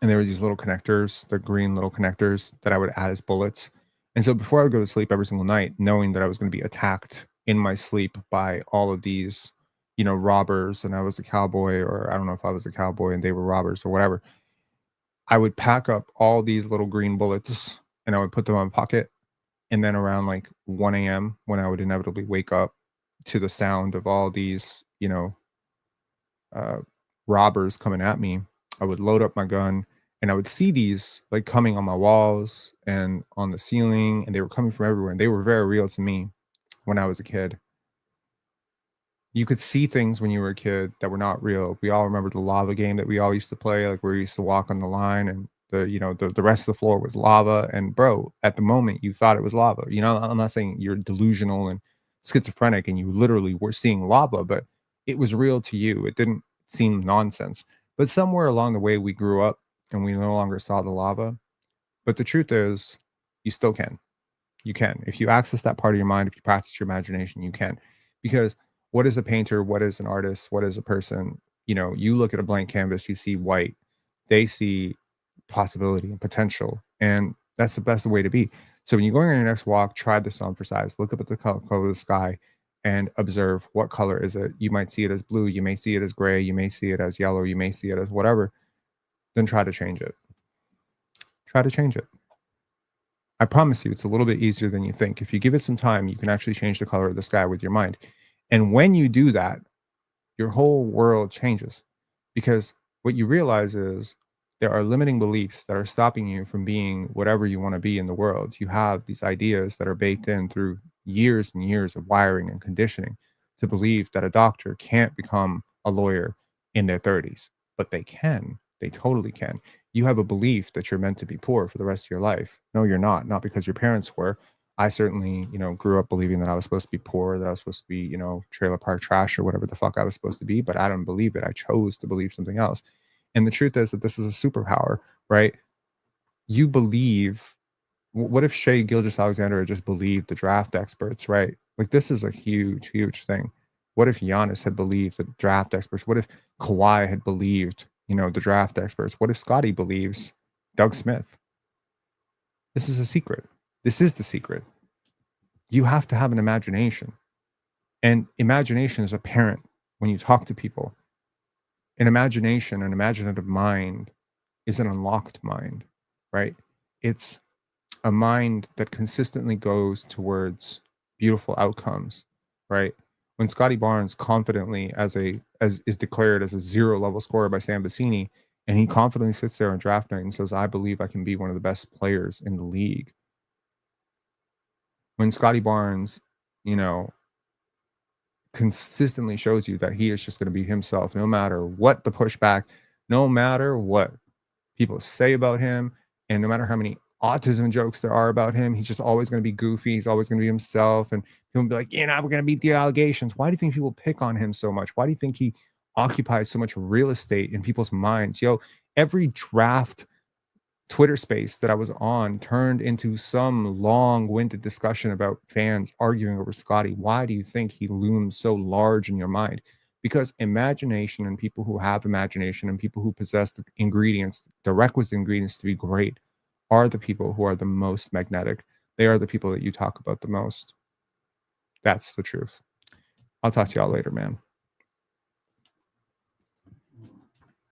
and there were these little connectors, the green little connectors that I would add as bullets. And so before I would go to sleep every single night, knowing that I was going to be attacked in my sleep by all of these, robbers, and I was a cowboy, or I don't know if I was a cowboy and they were robbers or whatever, I would pack up all these little green bullets and I would put them in my pocket. And then around like 1 a.m., when I would inevitably wake up to the sound of all these, uh, robbers coming at me, I would load up my gun and I would see these like coming on my walls and on the ceiling, and they were coming from everywhere. And they were very real to me when I was a kid. You could see things when you were a kid that were not real. We all remember the lava game that we all used to play, like where we used to walk on the line and the rest of the floor was lava. And bro, at the moment you thought it was lava. I'm not saying you're delusional and schizophrenic and you literally were seeing lava, but it was real to you. It didn't seem nonsense. But somewhere along the way we grew up and we no longer saw the lava. But the truth is, you still can. You can. If you access that part of your mind, if you practice your imagination, you can. Because what is a painter? What is an artist? What is a person? You look at a blank canvas, you see white, they see possibility and potential. And that's the best way to be. So when you're going on your next walk, try this on for size. Look up at the color of the sky and observe what color is it. You might see it as blue, you may see it as gray, you may see it as yellow, you may see it as whatever. Then try to change it. Try to change it. I promise you, it's a little bit easier than you think. If you give it some time, you can actually change the color of the sky with your mind. And when you do that, your whole world changes because what you realize is there are limiting beliefs that are stopping you from being whatever you want to be in the world. You have these ideas that are baked in through years and years of wiring and conditioning to believe that a doctor can't become a lawyer in their 30s, but they can. They totally can. You have a belief that you're meant to be poor for the rest of your life. No, you're not. Not because your parents were. I certainly, grew up believing that I was supposed to be poor, that I was supposed to be, trailer park trash or whatever the fuck I was supposed to be, but I don't believe it. I chose to believe something else. And the truth is that this is a superpower, right? You believe, what if Shea Gilgeous-Alexander had just believed the draft experts, right? Like this is a huge, huge thing. What if Giannis had believed the draft experts? What if Kawhi had believed, the draft experts? What if Scotty believes Doug Smith? This is a secret. This is the secret. You have to have an imagination. And imagination is apparent when you talk to people. An imagination, an imaginative mind is an unlocked mind, right? It's a mind that consistently goes towards beautiful outcomes, right? When Scotty Barnes confidently as is declared as a 0 level scorer by Sam Vecini, and he confidently sits there on draft night and says, I believe I can be one of the best players in the league. When Scotty Barnes, you know, consistently shows you that he is just going to be himself, no matter what the pushback, no matter what people say about him, and no matter how many autism jokes there are about him, he's just always going to be goofy. He's always going to be himself. And people will be like, we're going to beat the allegations. Why do you think people pick on him so much? Why do you think he occupies so much real estate in people's minds? Every draft Twitter space that I was on turned into some long-winded discussion about fans arguing over Scotty. Why do you think he looms so large in your mind? Because imagination and people who have imagination and people who possess the ingredients, the requisite ingredients to be great, are the people who are the most magnetic. they are the people that you talk about the most. That's the truth. I'll talk to y'all later, man.